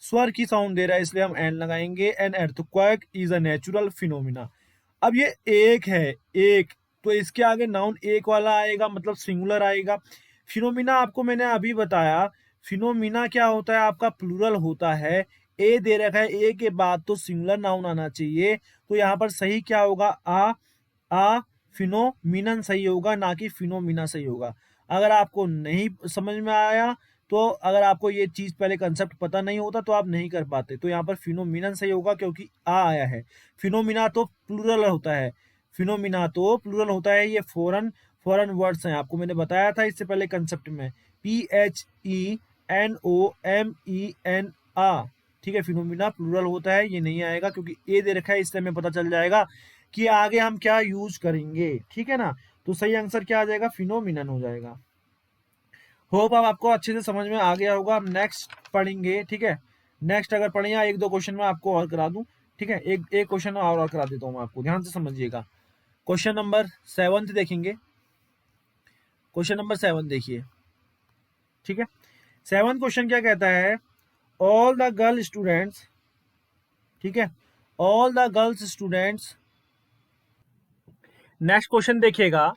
स्वर की साउंड दे रहा है, इसलिए हम एन लगाएंगे। An earthquake is a natural phenomena. अब ये एक है, एक, तो इसके आगे नाउन एक वाला आएगा, मतलब सिंगुलर आएगा। फिनोमिना आपको मैंने अभी बताया, फिनोमिना क्या होता है, आपका प्लूरल होता है। ए दे रखा है, ए के बाद तो सिंगुलर नाउन आना चाहिए। तो यहाँ पर सही क्या होगा, आ फिनोमिनन सही होगा, ना कि फिनोमिना सही होगा। अगर आपको नहीं समझ में आया, तो अगर आपको ये चीज पहले कंसेप्ट पता नहीं होता तो आप नहीं कर पाते। तो यहाँ पर फिनोमिनन सही होगा क्योंकि आ आया है। फिनोमिना तो प्लूरल होता है, फिनोमिना तो प्लूरल होता है। ये फॉरेन, फॉरेन वर्ड्स हैं, आपको मैंने बताया था इससे पहले कंसेप्ट में। PHENOMENA, ठीक है। फिनोमिना प्लूरल होता है, ये नहीं आएगा क्योंकि ए दे रखा है, इससे हमें पता चल जाएगा कि आगे हम क्या यूज करेंगे, ठीक है ना। तो सही आंसर क्या आ जाएगा, फिनोमिनन हो जाएगा। होप अब आपको अच्छे से समझ में आ गया होगा। हम नेक्स्ट पढ़ेंगे, ठीक है। नेक्स्ट अगर पढ़े, या एक दो क्वेश्चन में आपको और करा दूं, ठीक है। एक एक क्वेश्चन और करा देता हूँ मैं आपको, ध्यान से समझिएगा। क्वेश्चन नंबर 7 देखेंगे। क्वेश्चन नंबर 7 देखिए, ठीक है। 7 क्वेश्चन क्या कहता है, ऑल द गर्ल स्टूडेंट्स, ठीक है, all the girls students. Next question देखिएगा,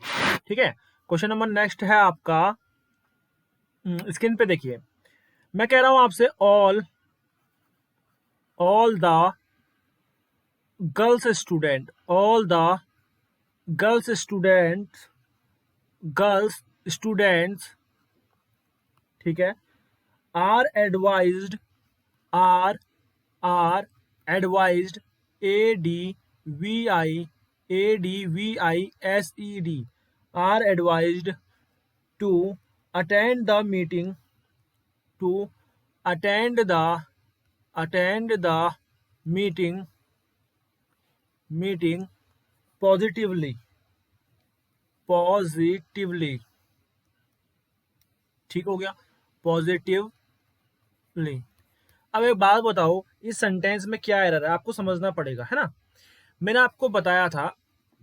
ठीक है। क्वेश्चन नंबर नेक्स्ट है आपका, स्क्रीन पे देखिए। मैं कह रहा हूं आपसे, all the girls student, all the girls student, girls students, ठीक है, are advised, are are advised, ADVISED, are advised to attend the meeting, to attend the, attend the meeting, meeting positively, positively, ठीक हो गया, positively. अब एक बात बताओ, इस सेंटेंस में क्या एरर है, आपको समझना पड़ेगा, है ना। मैंने आपको बताया था,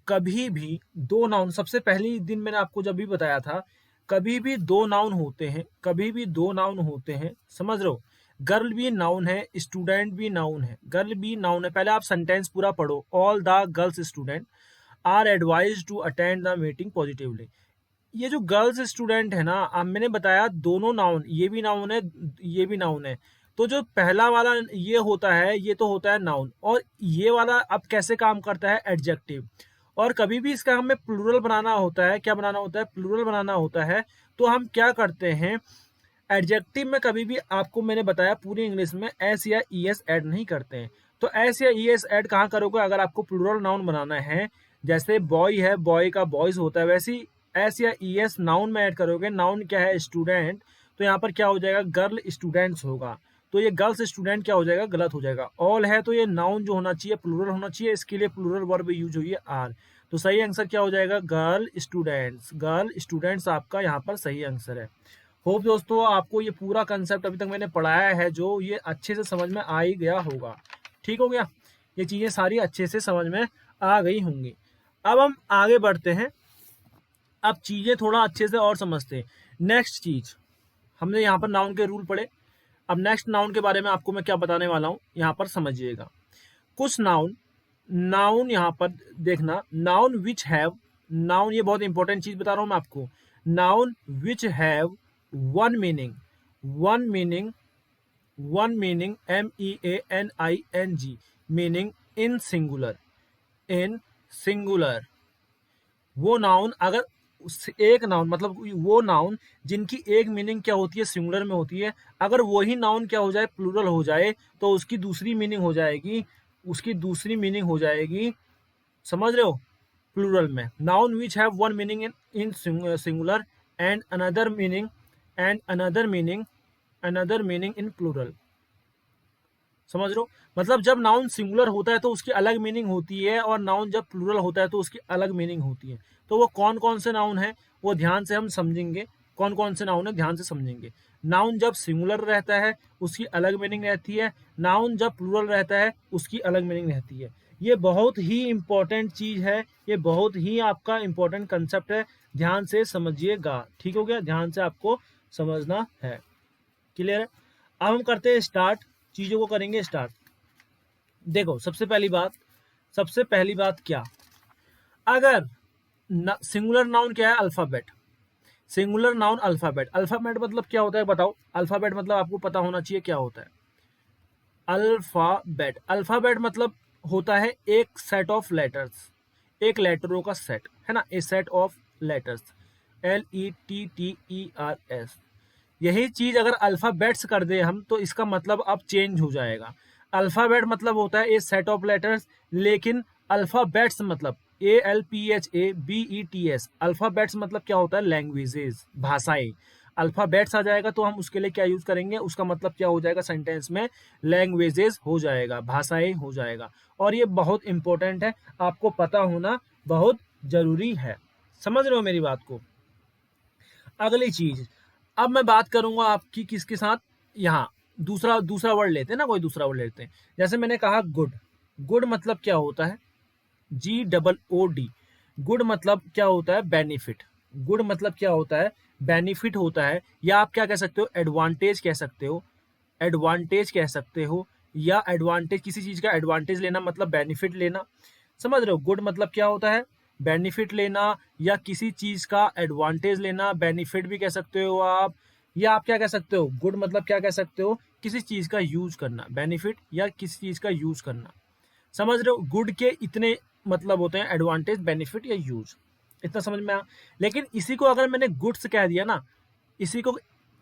कभी भी दो नाउन, सबसे पहली दिन मैंने आपको जब भी बताया था, कभी भी दो नाउन होते हैं, कभी भी दो नाउन होते हैं, समझ रहे हो। गर्ल भी नाउन है, स्टूडेंट भी नाउन है, गर्ल भी नाउन है। पहले आप सेंटेंस पूरा पढ़ो। All the girls student are advise to attend the meeting positively. ये जो गर्ल्स स्टूडेंट है ना, अब मैंने बताया दोनों नाउन, ये भी नाउन है, ये भी नाउन है। तो जो पहला वाला ये होता है, ये तो होता है नाउन, और ये वाला अब कैसे काम करता है, एडजेक्टिव। और कभी भी इसका हमें प्लूरल बनाना होता है, क्या बनाना होता है, प्लूरल बनाना होता है। तो हम क्या करते हैं, एडजेक्टिव में कभी भी आपको मैंने बताया पूरी इंग्लिश में एस या ई एस ऐड नहीं करते हैं। तो एस या ई एस ऐड कहाँ करोगे, अगर आपको प्लूरल नाउन बनाना है, जैसे बॉय है, बॉय का बॉयज होता है, वैसे ही एस या ई एस नाउन में ऐड करोगे। नाउन क्या है, स्टूडेंट, तो यहाँ पर क्या हो जाएगा, गर्ल स्टूडेंट्स होगा। तो ये गर्ल्स स्टूडेंट क्या हो जाएगा, गलत हो जाएगा। ऑल है तो ये नाउन जो होना चाहिए प्लूरल होना चाहिए, इसके लिए प्लूरल वर्ब यूज हुई है आर। तो सही आंसर क्या हो जाएगा, गर्ल स्टूडेंट्स, गर्ल स्टूडेंट्स आपका यहाँ पर सही आंसर है। होप दोस्तों आपको ये पूरा कंसेप्ट अभी तक मैंने पढ़ाया है, जो ये अच्छे से समझ में आ ही गया होगा। ठीक हो गया, ये चीजें सारी अच्छे से समझ में आ गई होंगी। अब हम आगे बढ़ते हैं, अब चीजें थोड़ा अच्छे से और समझते हैं। नेक्स्ट चीज, हमने यहाँ पर नाउन के रूल पढ़े। अब नेक्स्ट नाउन के बारे में आपको मैं क्या बताने वाला हूँ, यहाँ पर समझिएगा। कुछ नाउन, नाउन यहाँ पर देखना, नाउन विच हैव, नाउन, ये बहुत इंपॉर्टेंट चीज बता रहा हूँ मैं आपको। Noun which have one meaning, one meaning, one meaning, MEANING, meaning in singular, in singular. वो नाउन अगर एक नाउन, मतलब वो नाउन जिनकी एक मीनिंग क्या होती है, सिंगुलर में होती है, अगर वही नाउन क्या हो जाए, प्लूरल हो जाए, तो उसकी दूसरी मीनिंग हो जाएगी, उसकी दूसरी मीनिंग हो जाएगी, समझ रहे हो, प्लूरल में। Noun which have one meaning in singular and another meaning, and another meaning, another meaning in plural, समझ रहे हो। मतलब जब नाउन सिंगुलर होता है तो उसकी अलग मीनिंग होती है, और नाउन जब प्लूरल होता है तो उसकी अलग मीनिंग होती है। तो वो कौन कौन से नाउन है, वो ध्यान से हम समझेंगे, कौन कौन से नाउन है ध्यान से समझेंगे। नाउन जब सिंगुलर रहता है उसकी अलग मीनिंग रहती है, नाउन जब प्लूरल रहता है उसकी अलग मीनिंग रहती है। ये बहुत ही इंपॉर्टेंट चीज है, ये बहुत ही आपका इंपॉर्टेंट कंसेप्ट है, ध्यान से समझिएगा। ठीक हो गया, ध्यान से आपको समझना है। क्लियर है। अब हम करते हैं स्टार्ट, चीजों को करेंगे स्टार्ट। देखो सबसे पहली बात, सबसे पहली बात क्या, अगर सिंगुलर नाउन क्या है, alphabet. Singular noun alphabet, alphabet मतलब क्या होता है बताओ, अल्फाबेट मतलब आपको पता होना चाहिए क्या होता है। अल्फाबेट, अल्फाबेट मतलब होता है एक सेट ऑफ लेटर्स, एक लेटरों का सेट, है ना, ए सेट ऑफ लेटर्स, LETTERS। यही चीज अगर अल्फाबेट्स कर दे हम, तो इसका मतलब अब चेंज हो जाएगा। अल्फाबेट मतलब होता है ए सेट ऑफ लेटर्स, लेकिन अल्फाबेट्स मतलब ALPHABETS, अल्फाबेट्स मतलब क्या होता है, लैंग्वेजेस, भाषाएं। अल्फाबेट्स आ जाएगा तो हम उसके लिए क्या यूज करेंगे, उसका मतलब क्या हो जाएगा सेंटेंस में, लैंग्वेजेस हो जाएगा, भाषाएं हो जाएगा। और ये बहुत इंपॉर्टेंट है, आपको पता होना बहुत जरूरी है। समझ रहे हो मेरी बात को। अगली चीज, अब मैं बात करूंगा आपकी किसके साथ, यहाँ दूसरा दूसरा वर्ड लेते हैं ना, कोई दूसरा वर्ड लेते हैं। जैसे मैंने कहा गुड, गुड मतलब क्या होता है, GOOD। गुड मतलब क्या होता है, बेनिफिट। गुड मतलब क्या होता है, बेनिफिट होता है, या आप क्या कह सकते हो, एडवांटेज कह सकते हो, एडवांटेज कह सकते हो, या एडवांटेज, किसी चीज का एडवांटेज लेना मतलब बेनिफिट लेना। समझ रहे हो, गुड मतलब क्या होता है, बेनिफिट लेना, या किसी चीज का एडवांटेज लेना, बेनिफिट भी कह सकते हो आप। या आप क्या कह सकते हो, गुड मतलब क्या कह सकते हो, किसी चीज का यूज करना, बेनिफिट या किसी चीज का यूज करना। समझ रहे हो, गुड के इतने मतलब होते हैं, एडवांटेज, बेनिफिट या यूज, इतना समझ में आया। लेकिन इसी को अगर मैंने गुड्स कह दिया ना, इसी को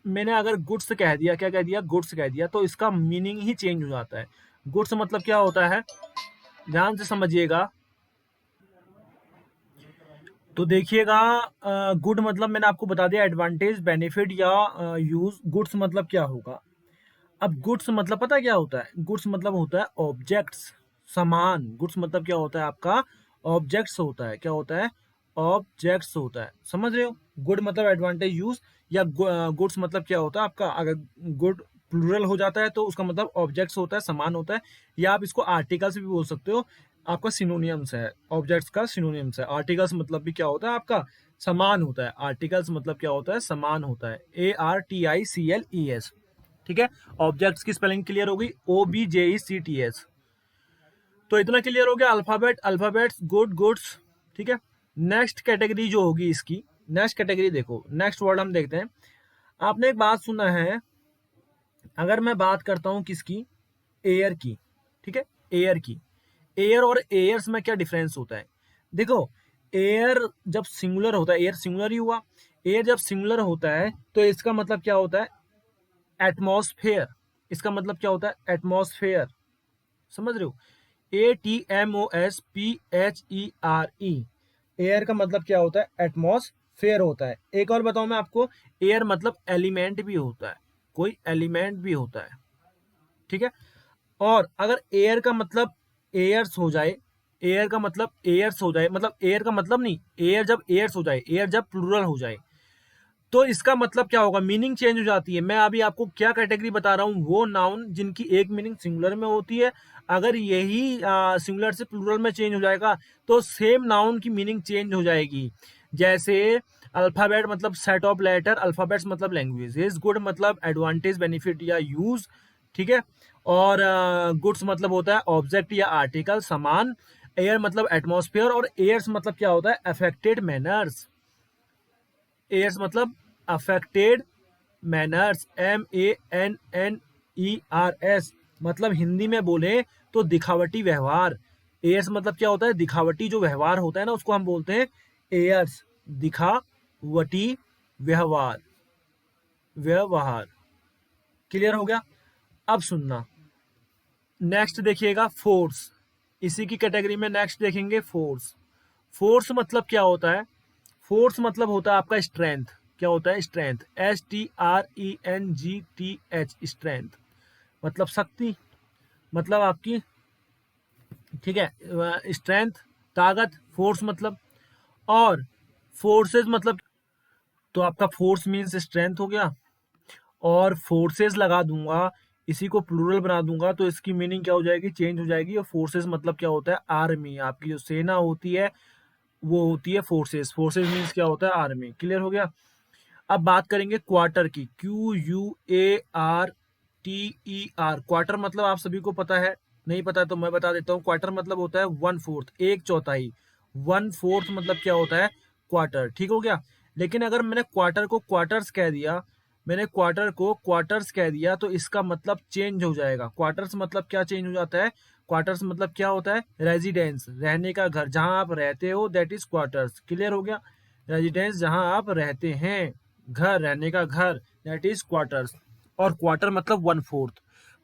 मैंने अगर गुड्स कह दिया, क्या कह दिया, गुड्स कह दिया, तो इसका मीनिंग ही चेंज हो जाता है। गुड्स मतलब क्या होता है, ध्यान से समझिएगा। तो देखिएगा, गुड मतलब मैंने आपको बता दिया, एडवांटेज, बेनिफिट या यूज। गुड्स मतलब क्या होगा, अब गुड्स मतलब पता है क्या होता है, गुड्स मतलब होता है ऑब्जेक्ट्स, सामान। गुड्स मतलब क्या होता है आपका, ऑब्जेक्ट्स होता है, क्या होता है, ऑब्जेक्ट्स होता है। समझ रहे हो, गुड मतलब एडवांटेज, यूज, या गुड्स मतलब क्या होता है आपका, अगर गुड प्लूरल हो जाता है तो उसका मतलब ऑब्जेक्ट्स होता है, समान होता है, या आप इसको आर्टिकल्स भी बोल सकते हो। आपका सिनोनियम्स है, ऑब्जेक्ट्स का सिनोनियम्स है। आर्टिकल्स मतलब भी क्या होता है आपका, समान होता है। आर्टिकल्स मतलब क्या होता है, समान होता है। ARTICLES। ठीक है, ऑब्जेक्ट्स की स्पेलिंग क्लियर हो गई, OBJECTS। तो इतना क्लियर हो गया, अल्फाबेट, अल्फाबेट्स, गुड, गुड्स। ठीक है, नेक्स्ट कैटेगरी जो होगी इसकी, नेक्स्ट कैटेगरी देखो, नेक्स्ट वर्ड हम देखते हैं। आपने एक बात सुना है, अगर मैं बात करता हूं किसकी, एयर की। ठीक है, एयर की। एयर और एयर्स में क्या डिफरेंस होता है, देखो। एयर जब सिंगुलर होता है, एयर सिंगुलर ही हुआ। एयर जब सिंगुलर होता है तो इसका मतलब क्या होता है, एटमॉस्फेयर। इसका मतलब क्या होता है, एटमॉस्फेयर। समझ रहे हो, ATMOSPHERE। एयर का मतलब क्या होता है, एटमॉस्फेयर होता है। एक और बताऊं मैं आपको, एयर मतलब एलिमेंट भी होता है, कोई एलिमेंट भी होता है। ठीक है, और अगर एयर का मतलब एयर्स हो जाए, एयर का मतलब एयर्स हो जाए, मतलब एयर का मतलब नहीं, एयर जब एयर्स हो जाए, एयर जब प्लूरल हो जाए, तो इसका मतलब क्या होगा, मीनिंग चेंज हो जाती है। मैं अभी आपको क्या कैटेगरी बता रहा हूँ, वो नाउन जिनकी एक मीनिंग सिंगुलर में होती है, अगर यही सिंगुलर से प्लूरल में चेंज हो जाएगा तो सेम नाउन की मीनिंग चेंज हो जाएगी। जैसे अल्फाबेट मतलब सेट ऑफ लेटर, अल्फाबेट्स मतलब लैंग्वेजेस, गुड मतलब एडवांटेज, बेनिफिट या यूज। ठीक है, और गुड्स मतलब होता है ऑब्जेक्ट या आर्टिकल, सामान। एयर मतलब एटमॉस्फेयर, और एयर्स मतलब क्या होता है, अफेक्टेड मैनर्स। एयर्स मतलब अफेक्टेड मैनर्स, MANNERS, मतलब हिंदी में बोले तो दिखावटी व्यवहार। एयर्स मतलब क्या होता है, दिखावटी जो व्यवहार होता है ना, उसको हम बोलते हैं एयर्स, दिखावटी व्यवहार, व्यवहार। क्लियर हो गया। अब सुनना, नेक्स्ट देखिएगा फोर्स। इसी की कैटेगरी में नेक्स्ट देखेंगे फोर्स। फोर्स मतलब क्या होता है, फोर्स मतलब होता है आपका स्ट्रेंथ। क्या होता है, स्ट्रेंथ, STRENGTH, स्ट्रेंथ मतलब शक्ति, मतलब आपकी, ठीक है, स्ट्रेंथ, ताकत, फोर्स मतलब। और फोर्सेस मतलब, तो आपका फोर्स मीन्स स्ट्रेंथ हो गया, और फोर्सेस लगा दूंगा, इसी को प्लूरल बना दूंगा तो इसकी मीनिंग क्या हो जाएगी, चेंज हो जाएगी। और फोर्सेस मतलब क्या होता है, आर्मी। आपकी जो सेना होती है वो होती है फोर्सेस। फोर्सेस मीन्स क्या होता है, आर्मी। क्लियर हो गया। अब बात करेंगे क्वार्टर की, QUARTER। क्वार्टर मतलब आप सभी को पता है, नहीं पता तो मैं बता देता हूँ। क्वार्टर मतलब होता है वन फोर्थ, एक चौथाई। वन फोर्थ मतलब क्या होता है, क्वार्टर। ठीक हो गया। लेकिन अगर मैंने क्वार्टर को क्वार्टर्स कह दिया, मैंने क्वार्टर को क्वार्टर्स कह दिया, तो इसका मतलब चेंज हो जाएगा। क्वार्टर्स मतलब क्या चेंज हो जाता है, क्वार्टर्स मतलब क्या होता है, रेजिडेंस, रहने का घर, जहां आप रहते हो, दैट इज क्वार्टर्स। क्लियर हो गया, रेजिडेंस जहां आप रहते हैं, घर, रहने का घर, दैट इज क्वार्टर्स। और क्वार्टर मतलब वन फोर्थ।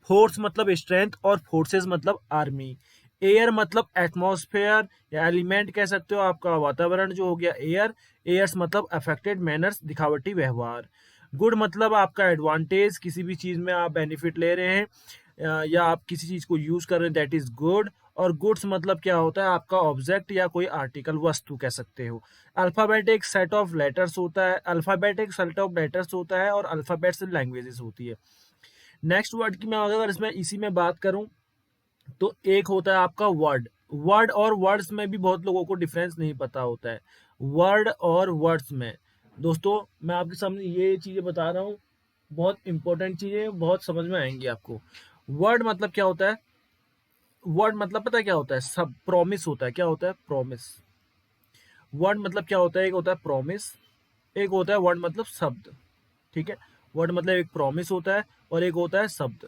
फोर्स मतलब स्ट्रेंथ, और फोर्सेस मतलब आर्मी। एयर मतलब एटमॉस्फेयर या एलिमेंट कह सकते हो, आपका वातावरण जो हो गया एयर। एयर्स मतलब अफेक्टेड मैनर्स, दिखावटी व्यवहार। गुड मतलब आपका एडवांटेज, किसी भी चीज में आप बेनिफिट ले रहे हैं, या आप किसी चीज को यूज कर रहे हैं, दैट इज गुड। और गुड्स मतलब क्या होता है, आपका ऑब्जेक्ट या कोई आर्टिकल, वस्तु कह सकते हो। अल्फाबेट एक सेट ऑफ लेटर्स होता है, अल्फाबेट एक सेट ऑफ लेटर्स होता है, और अल्फाबेट्स लैंग्वेजेस होती है। नेक्स्ट वर्ड की मैं अगर इसमें इसी में बात करूं, तो एक होता है आपका वर्ड। वर्ड और वर्ड्स में भी बहुत लोगों को डिफरेंस नहीं पता होता है। वर्ड और वर्ड्स में, दोस्तों मैं आपके सामने ये चीजें बता रहा हूँ, बहुत इंपॉर्टेंट चीजें, बहुत समझ में आएंगी आपको। वर्ड मतलब क्या होता है, वर्ड मतलब पता है क्या होता है, सब प्रॉमिस होता है। क्या होता है, प्रॉमिस। वर्ड मतलब क्या होता है, एक होता है प्रॉमिस, एक होता है वर्ड मतलब शब्द। ठीक है, वर्ड मतलब एक प्रॉमिस होता है, और एक होता है शब्द।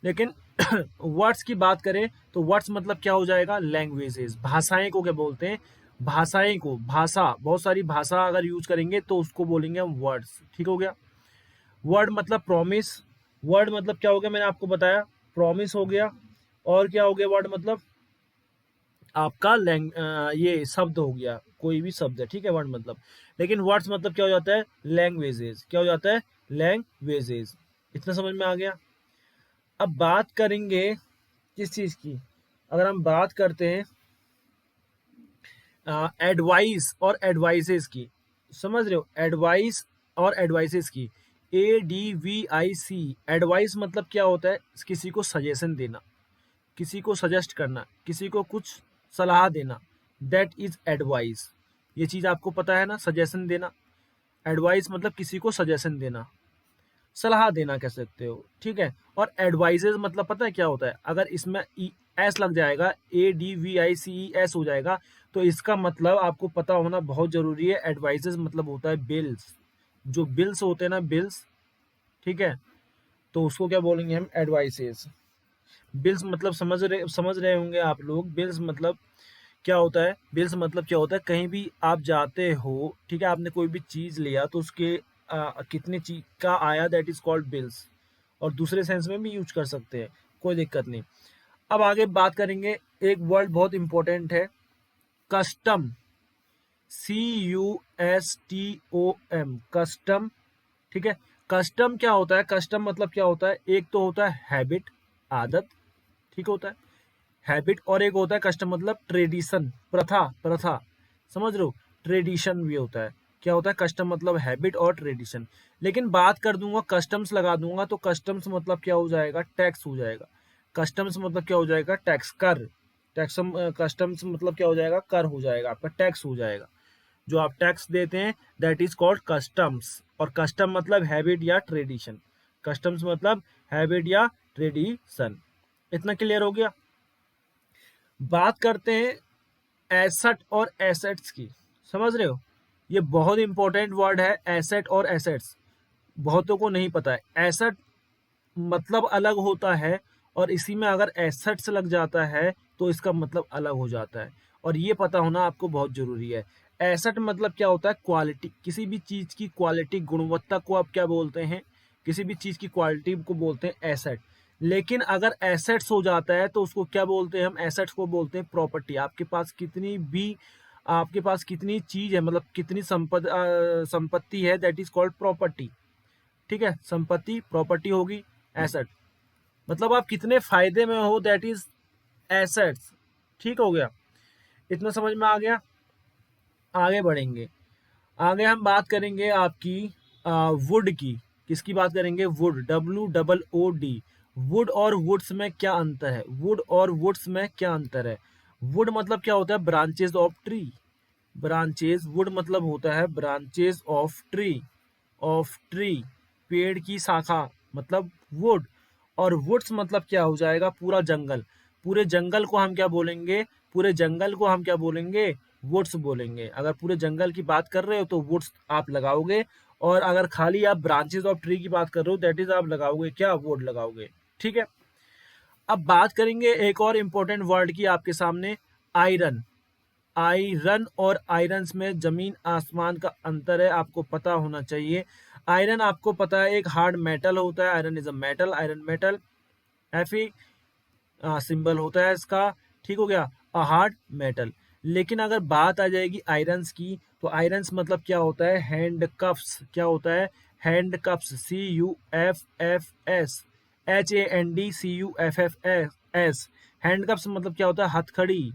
लेकिन वर्ड्स की बात करें तो वर्ड्स मतलब क्या हो जाएगा, लैंग्वेजेस, भाषाएं को क्या बोलते हैं, भाषाएं को, भाषा, बहुत सारी भाषा अगर यूज करेंगे तो उसको बोलेंगे हम वर्ड्स। ठीक हो गया। वर्ड मतलब प्रॉमिस, वर्ड मतलब क्या हो गया, मैंने आपको बताया, प्रॉमिस हो गया। और क्या हो गया, वर्ड मतलब आपका ये शब्द हो गया, कोई भी शब्द है। ठीक है, वर्ड मतलब। लेकिन वर्ड्स मतलब क्या हो जाता है, लैंग्वेजेस। क्या हो जाता है, लैंग्वेजेस। इतना समझ में आ गया। अब बात करेंगे किस चीज की, अगर हम बात करते हैं एडवाइस और एडवाइसेस की। समझ रहे हो, एडवाइस और एडवाइसेस की। ADVIC, एडवाइस मतलब क्या होता है? किसी को सजेशन देना, किसी को सजेस्ट करना, किसी को कुछ सलाह देना, दैट इज एडवाइस। ये चीज आपको पता है ना, सजेशन देना। एडवाइस मतलब किसी को सजेशन देना, सलाह देना कह सकते हो, ठीक है। और एडवाइजेज मतलब पता है क्या होता है? अगर इसमें एस लग जाएगा, ADVICES हो जाएगा, तो इसका मतलब आपको पता होना बहुत जरूरी है। एडवाइजेज मतलब होता है बिल्स, जो बिल्स होते हैं ना, बिल्स, ठीक है, तो उसको क्या बोलेंगे हम? एडवाइसेस। बिल्स मतलब समझ रहे होंगे आप लोग। बिल्स मतलब क्या होता है? बिल्स मतलब क्या होता है? कहीं भी आप जाते हो, ठीक है, आपने कोई भी चीज लिया तो उसके कितने चीज का आया, दैट इज कॉल्ड बिल्स। और दूसरे सेंस में भी यूज कर सकते हैं, कोई दिक्कत नहीं। अब आगे बात करेंगे, एक वर्ड बहुत इंपॉर्टेंट है, कस्टम। CUSTOM, कस्टम, ठीक है। कस्टम क्या होता है? कस्टम मतलब क्या होता है? एक तो होता है हैबिट, आदत, ठीक होता है हैबिट, और एक होता है कस्टम मतलब ट्रेडिशन, प्रथा, प्रथा, समझ रहे हो? ट्रेडिशन भी होता है। क्या होता है? कस्टम मतलब हैबिट और ट्रेडिशन। लेकिन बात कर दूंगा, कस्टम्स लगा दूंगा, तो कस्टम्स मतलब क्या हो जाएगा? टैक्स हो जाएगा। कस्टम्स मतलब क्या हो जाएगा? टैक्स, कर। टैक्सम कस्टम्स मतलब क्या हो जाएगा? कर हो जाएगा, आपका टैक्स हो जाएगा। जो आप टैक्स देते हैं, दैट इज कॉल्ड कस्टम्स। और कस्टम मतलब हैबिट या ट्रेडिशन। कस्टम्स मतलब हैबिट या ट्रेडिशन। इतना क्लियर हो गया? बात करते हैं एसेट और एसेट्स की। समझ रहे हो? ये बहुत इंपॉर्टेंट वर्ड है, एसेट और एसेट्स। बहुतों को नहीं पता है। एसेट मतलब अलग होता है, और इसी में अगर एसेट्स लग जाता है तो इसका मतलब अलग हो जाता है, और ये पता होना आपको बहुत जरूरी है। एसेट मतलब क्या होता है? क्वालिटी, किसी भी चीज की क्वालिटी, गुणवत्ता को आप क्या बोलते हैं? किसी भी चीज की क्वालिटी को बोलते हैं एसेट। लेकिन अगर एसेट्स हो जाता है तो उसको क्या बोलते हैं हम? एसेट्स को बोलते हैं प्रॉपर्टी। आपके पास कितनी चीज है, मतलब कितनी संपत्ति है, दैट इज कॉल्ड प्रॉपर्टी, ठीक है। संपत्ति प्रॉपर्टी होगी, एसेट मतलब आप कितने फायदे में हो, दैट इज एसेट्स, ठीक हो गया? इतना समझ में आ गया? आगे बढ़ेंगे। आगे हम बात करेंगे आपकी वुड की। किसकी बात करेंगे? Would, WOOD। वुड और वुड्स में क्या अंतर है? वुड और वुड्स में क्या अंतर है? वुड मतलब क्या होता है? Branches of tree. Branches, would मतलब होता है branches of tree, of tree, पेड़ की शाखा, मतलब वुड। और वुड्स मतलब क्या हो जाएगा? पूरा जंगल। पूरे जंगल को हम क्या बोलेंगे? पूरे जंगल को हम क्या बोलेंगे? वुड्स बोलेंगे। अगर पूरे जंगल की बात कर रहे हो तो वुड्स आप लगाओगे, और अगर खाली आप ब्रांचेस ऑफ ट्री की बात कर रहे हो, दैट इज आप लगाओगे क्या? वुड लगाओगे, ठीक है। अब बात करेंगे एक और इम्पोर्टेंट वर्ड की आपके सामने, आयरन। आयरन और आयरन्स में जमीन आसमान का अंतर है, आपको पता होना चाहिए। आयरन आपको पता है एक हार्ड मेटल होता है, iron is a metal, iron metal, Fe symbol होता है इसका, ठीक हो गया, अ हार्ड मेटल। लेकिन अगर बात आ जाएगी आयरन्स की, तो आयरन्स मतलब क्या होता है? Hand coughs. क्या होता है? Hand coughs, CUFFS, HANDCUFFS। Hand coughs मतलब क्या होता है? हथकड़ी,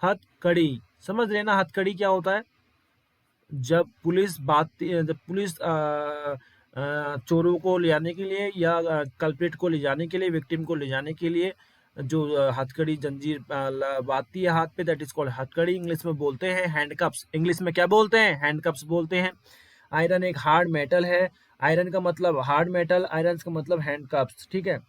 हथकड़ी, समझ रहे ना? हथकड़ी क्या होता है? जब पुलिस चोरों को ले जाने के लिए, या कल्प्रिट को ले जाने के लिए, विक्टिम को ले जाने के लिए, जो हथकड़ी, जंजीर बांधती है हाथ पे, दैट इज कॉल्ड हथकड़ी। इंग्लिश में बोलते हैं हैंडकप्स। इंग्लिश में क्या बोलते हैं? हैंडकप्स बोलते हैं। आयरन एक हार्ड मेटल है। आयरन का मतलब हार्ड मेटल, आयरन का मतलब हैंडकप्स, ठीक है।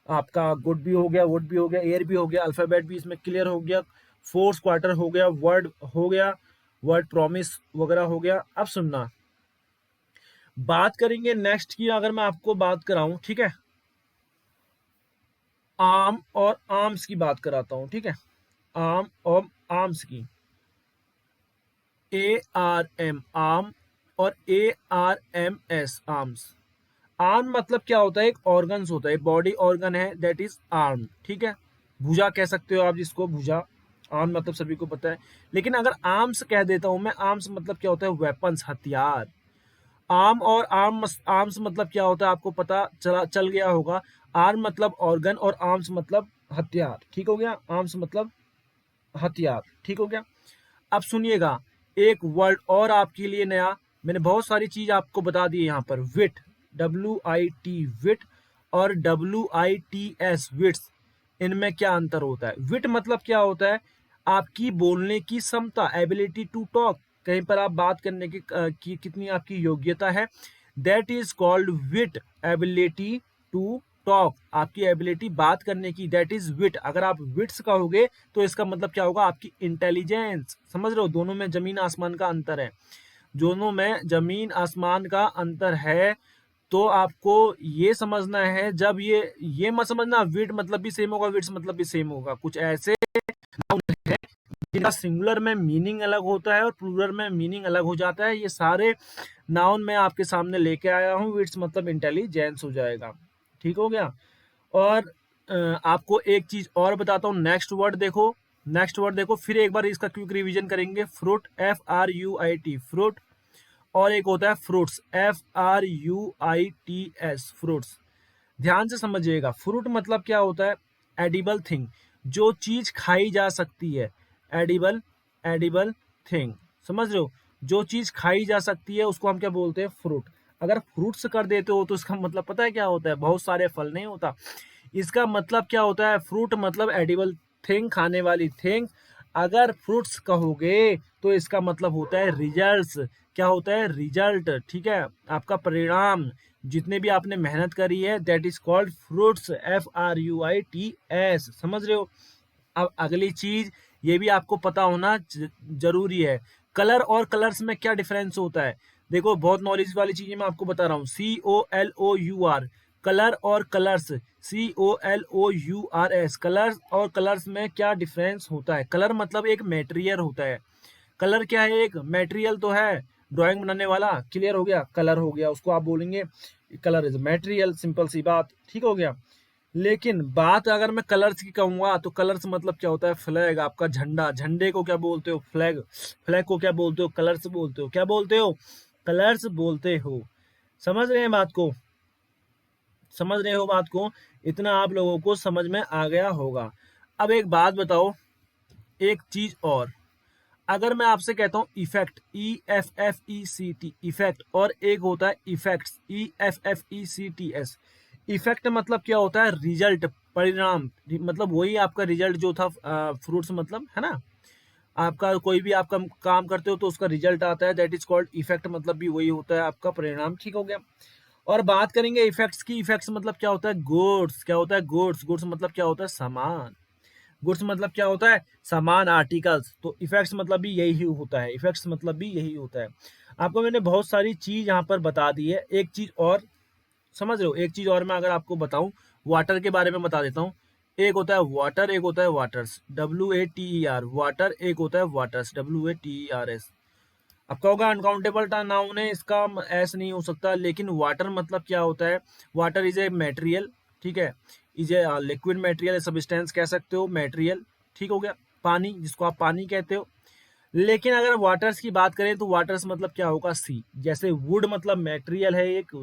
आपका गुड भी हो गया, वुड भी हो गया, एयर भी हो गया, अल्फाबेट भी इसमें क्लियर हो गया, फोर्स क्वार्टर हो गया, वर्ड हो गया, वर्ड प्रॉमिस वगैरह हो गया। अब सुनना, बात करेंगे नेक्स्ट की। अगर मैं आपको बात कराऊं, ठीक है, आर्म और आर्म्स की बात कराता हूं, ठीक है। आर्म और आर्म्स की, ARM आर्म, और ARMS आर्म्स। आर्म मतलब क्या होता है? एक ऑर्गन्स होता है, बॉडी ऑर्गन है, दैट इज आर्म, ठीक है। भुजा कह सकते हो आप जिसको, भुजा। आर्म मतलब सभी को पता है। लेकिन अगर आर्म्स कह देता हूं मैं, आर्म्स मतलब क्या होता है? वेपन्स, हथियार। आर्म और आर्म्स मतलब क्या होता है? आपको पता चल गया होगा। आर्म मतलब ऑर्गन, और आर्म्स मतलब हथियार, ठीक हो गया। आर्म्स मतलब हथियार, ठीक हो गया। अब सुनिएगा, एक वर्ड और आपके लिए नया। मैंने बहुत सारी चीज आपको बता दी यहाँ पर। विट, WIT विट और WITS विट्स, इनमें क्या अंतर होता है? विट मतलब क्या होता है? आपकी बोलने की क्षमता, एबिलिटी टू टॉक, कहीं पर आप बात करने की कितनी आपकी योग्यता है, that is called wit, ability to talk, आपकी एबिलिटी बात करने की, दैट इज विट। अगर आप विट्स कहोगे तो इसका मतलब क्या होगा? आपकी इंटेलिजेंस। समझ रहे हो? दोनों में जमीन आसमान का अंतर है, दोनों में जमीन आसमान का अंतर है। तो आपको ये समझना है, जब ये मत समझना विट मतलब भी सेम होगा, विट्स मतलब भी सेम होगा। कुछ ऐसे नाउन है जिनका सिंगुलर में मीनिंग अलग होता है और प्लूरल में मीनिंग अलग हो जाता है। ये सारे नाउन मैं आपके सामने लेके आया हूँ। विट्स मतलब इंटेलिजेंस हो जाएगा। ठीक हो गया? और आपको एक चीज और बताता हूँ। नेक्स्ट वर्ड देखो, नेक्स्ट वर्ड देखो, फिर एक बार इसका क्विक रिवीजन करेंगे। Fruit, FRUIT, fruit. और एक होता है फ्रूट्स, FRUITS, फ्रूट्स। ध्यान से समझिएगा, फ्रूट मतलब क्या होता है? एडिबल थिंग, जो चीज खाई जा सकती है। एडिबल, एडिबल थिंग, समझ रहे हो? जो चीज खाई जा सकती है उसको हम क्या बोलते हैं? फ्रूट। अगर फ्रूट्स कर देते हो तो इसका मतलब पता है क्या होता है? बहुत सारे फल नहीं होता। इसका मतलब क्या होता है? फ्रूट मतलब एडिबल थिंग, खाने वाली थिंग। अगर फ्रूट्स कहोगे तो इसका मतलब होता है रिजल्ट्स। क्या होता है? रिजल्ट। ठीक है, आपका परिणाम, जितने भी आपने मेहनत करी है, that is called fruits, FRUITS। समझ रहे हो? अब अगली चीज, ये भी आपको पता होना जरूरी है। कलर और कलर्स में क्या डिफरेंस होता है? देखो, बहुत नॉलेज वाली चीजें मैं आपको बता रहा हूँ। COLOUR, कलर और कलर्स। COLOURS, कलर्स और कलर्स में क्या डिफरेंस होता है? कलर मतलब एक मेटेरियल होता है। कलर क्या है? एक मेटेरियल तो है, ड्राइंग बनाने वाला। क्लियर हो गया? कलर हो गया, उसको आप बोलेंगे कलर इज मेटेरियल, सिंपल सी बात। ठीक हो गया? लेकिन बात अगर मैं कलर्स की कहूंगा तो कलर्स मतलब क्या होता है? फ्लैग, आपका झंडा। झंडे को क्या बोलते हो? फ्लैग। फ्लैग को क्या बोलते हो? कलर्स बोलते हो। क्या बोलते हो? कलर्स बोलते हो। समझ रहे हैं बात को? समझ रहे हो बात को? इतना आप लोगों को समझ में आ गया होगा। अब एक बात बताओ, एक चीज और, अगर मैं आपसे कहता हूं इफेक्ट, EFFECT, इफेक्ट, और एक होता है इफेक्ट्स, EFFECTS। इफेक्ट मतलब क्या होता है? रिजल्ट, परिणाम। मतलब वही आपका रिजल्ट जो था, फ्रूट्स मतलब, है ना? आपका कोई भी आपका काम करते हो तो उसका रिजल्ट आता है, दैट इज कॉल्ड इफेक्ट। मतलब भी वही होता है आपका परिणाम। ठीक हो गया? और बात करेंगे इफेक्ट्स की। इफेक्ट्स मतलब क्या होता है? गुड्स। क्या होता है? गुड्स। गुड्स मतलब क्या होता है? सामान। गुड्स मतलब क्या होता है? सामान, आर्टिकल्स। तो इफेक्ट्स मतलब भी यही होता है। इफेक्ट्स मतलब भी यही होता है। आपको मैंने बहुत सारी चीज यहाँ पर बता दी है। एक चीज और समझ रहे हो? एक चीज और मैं अगर आपको बताऊं, वाटर के बारे में बता देता हूँ। एक होता है वाटर, एक होता है वाटर्स, WATER, वाटर। एक होता है वाटर्स, WATERS। आपका होगा अनकाउंटेबल नाउन है, इसका एस नहीं हो सकता। लेकिन वाटर मतलब क्या होता है? Water is a material. ठीक है, is a liquid material, substance कह सकते हो, मेटेरियल। ठीक हो गया? पानी, जिसको आप पानी कहते हो। लेकिन अगर वाटर्स की बात करें तो वाटर्स मतलब क्या होगा? सी। जैसे वुड मतलब मेटेरियल है एक,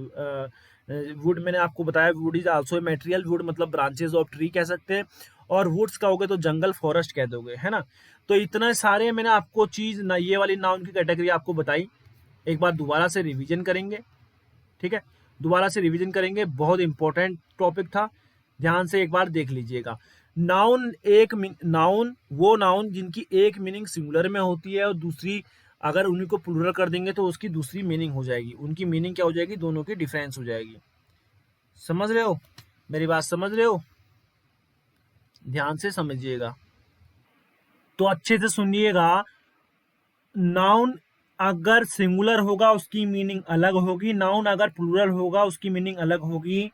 वुड मैंने आपको बताया, would is also a material. Would मतलब ब्रांचेस ऑफ ट्री कह सकते हैं। और वुड्स कहोगे तो जंगल, फॉरेस्ट कह दोगे, है ना? तो इतने सारे मैंने आपको चीज ना, ये वाली नाउन की कैटेगरी आपको बताई। एक बार दोबारा से रिवीजन करेंगे। ठीक है? दोबारा से रिवीजन करेंगे, बहुत इंपॉर्टेंट टॉपिक था। ध्यान से एक बार देख लीजिएगा। नाउन, नाउन वो नाउन जिनकी एक मीनिंग सिंगुलर में होती है और दूसरी, अगर उन्हीं को प्लूरल कर देंगे तो उसकी दूसरी मीनिंग हो जाएगी। उनकी मीनिंग क्या हो जाएगी? दोनों की डिफरेंस हो जाएगी। समझ रहे हो? मेरी बात समझ रहे हो? ध्यान से समझिएगा, तो अच्छे से सुनिएगा। नाउन अगर सिंगुलर होगा उसकी मीनिंग अलग होगी, नाउन अगर प्लूरल होगा उसकी मीनिंग अलग होगी।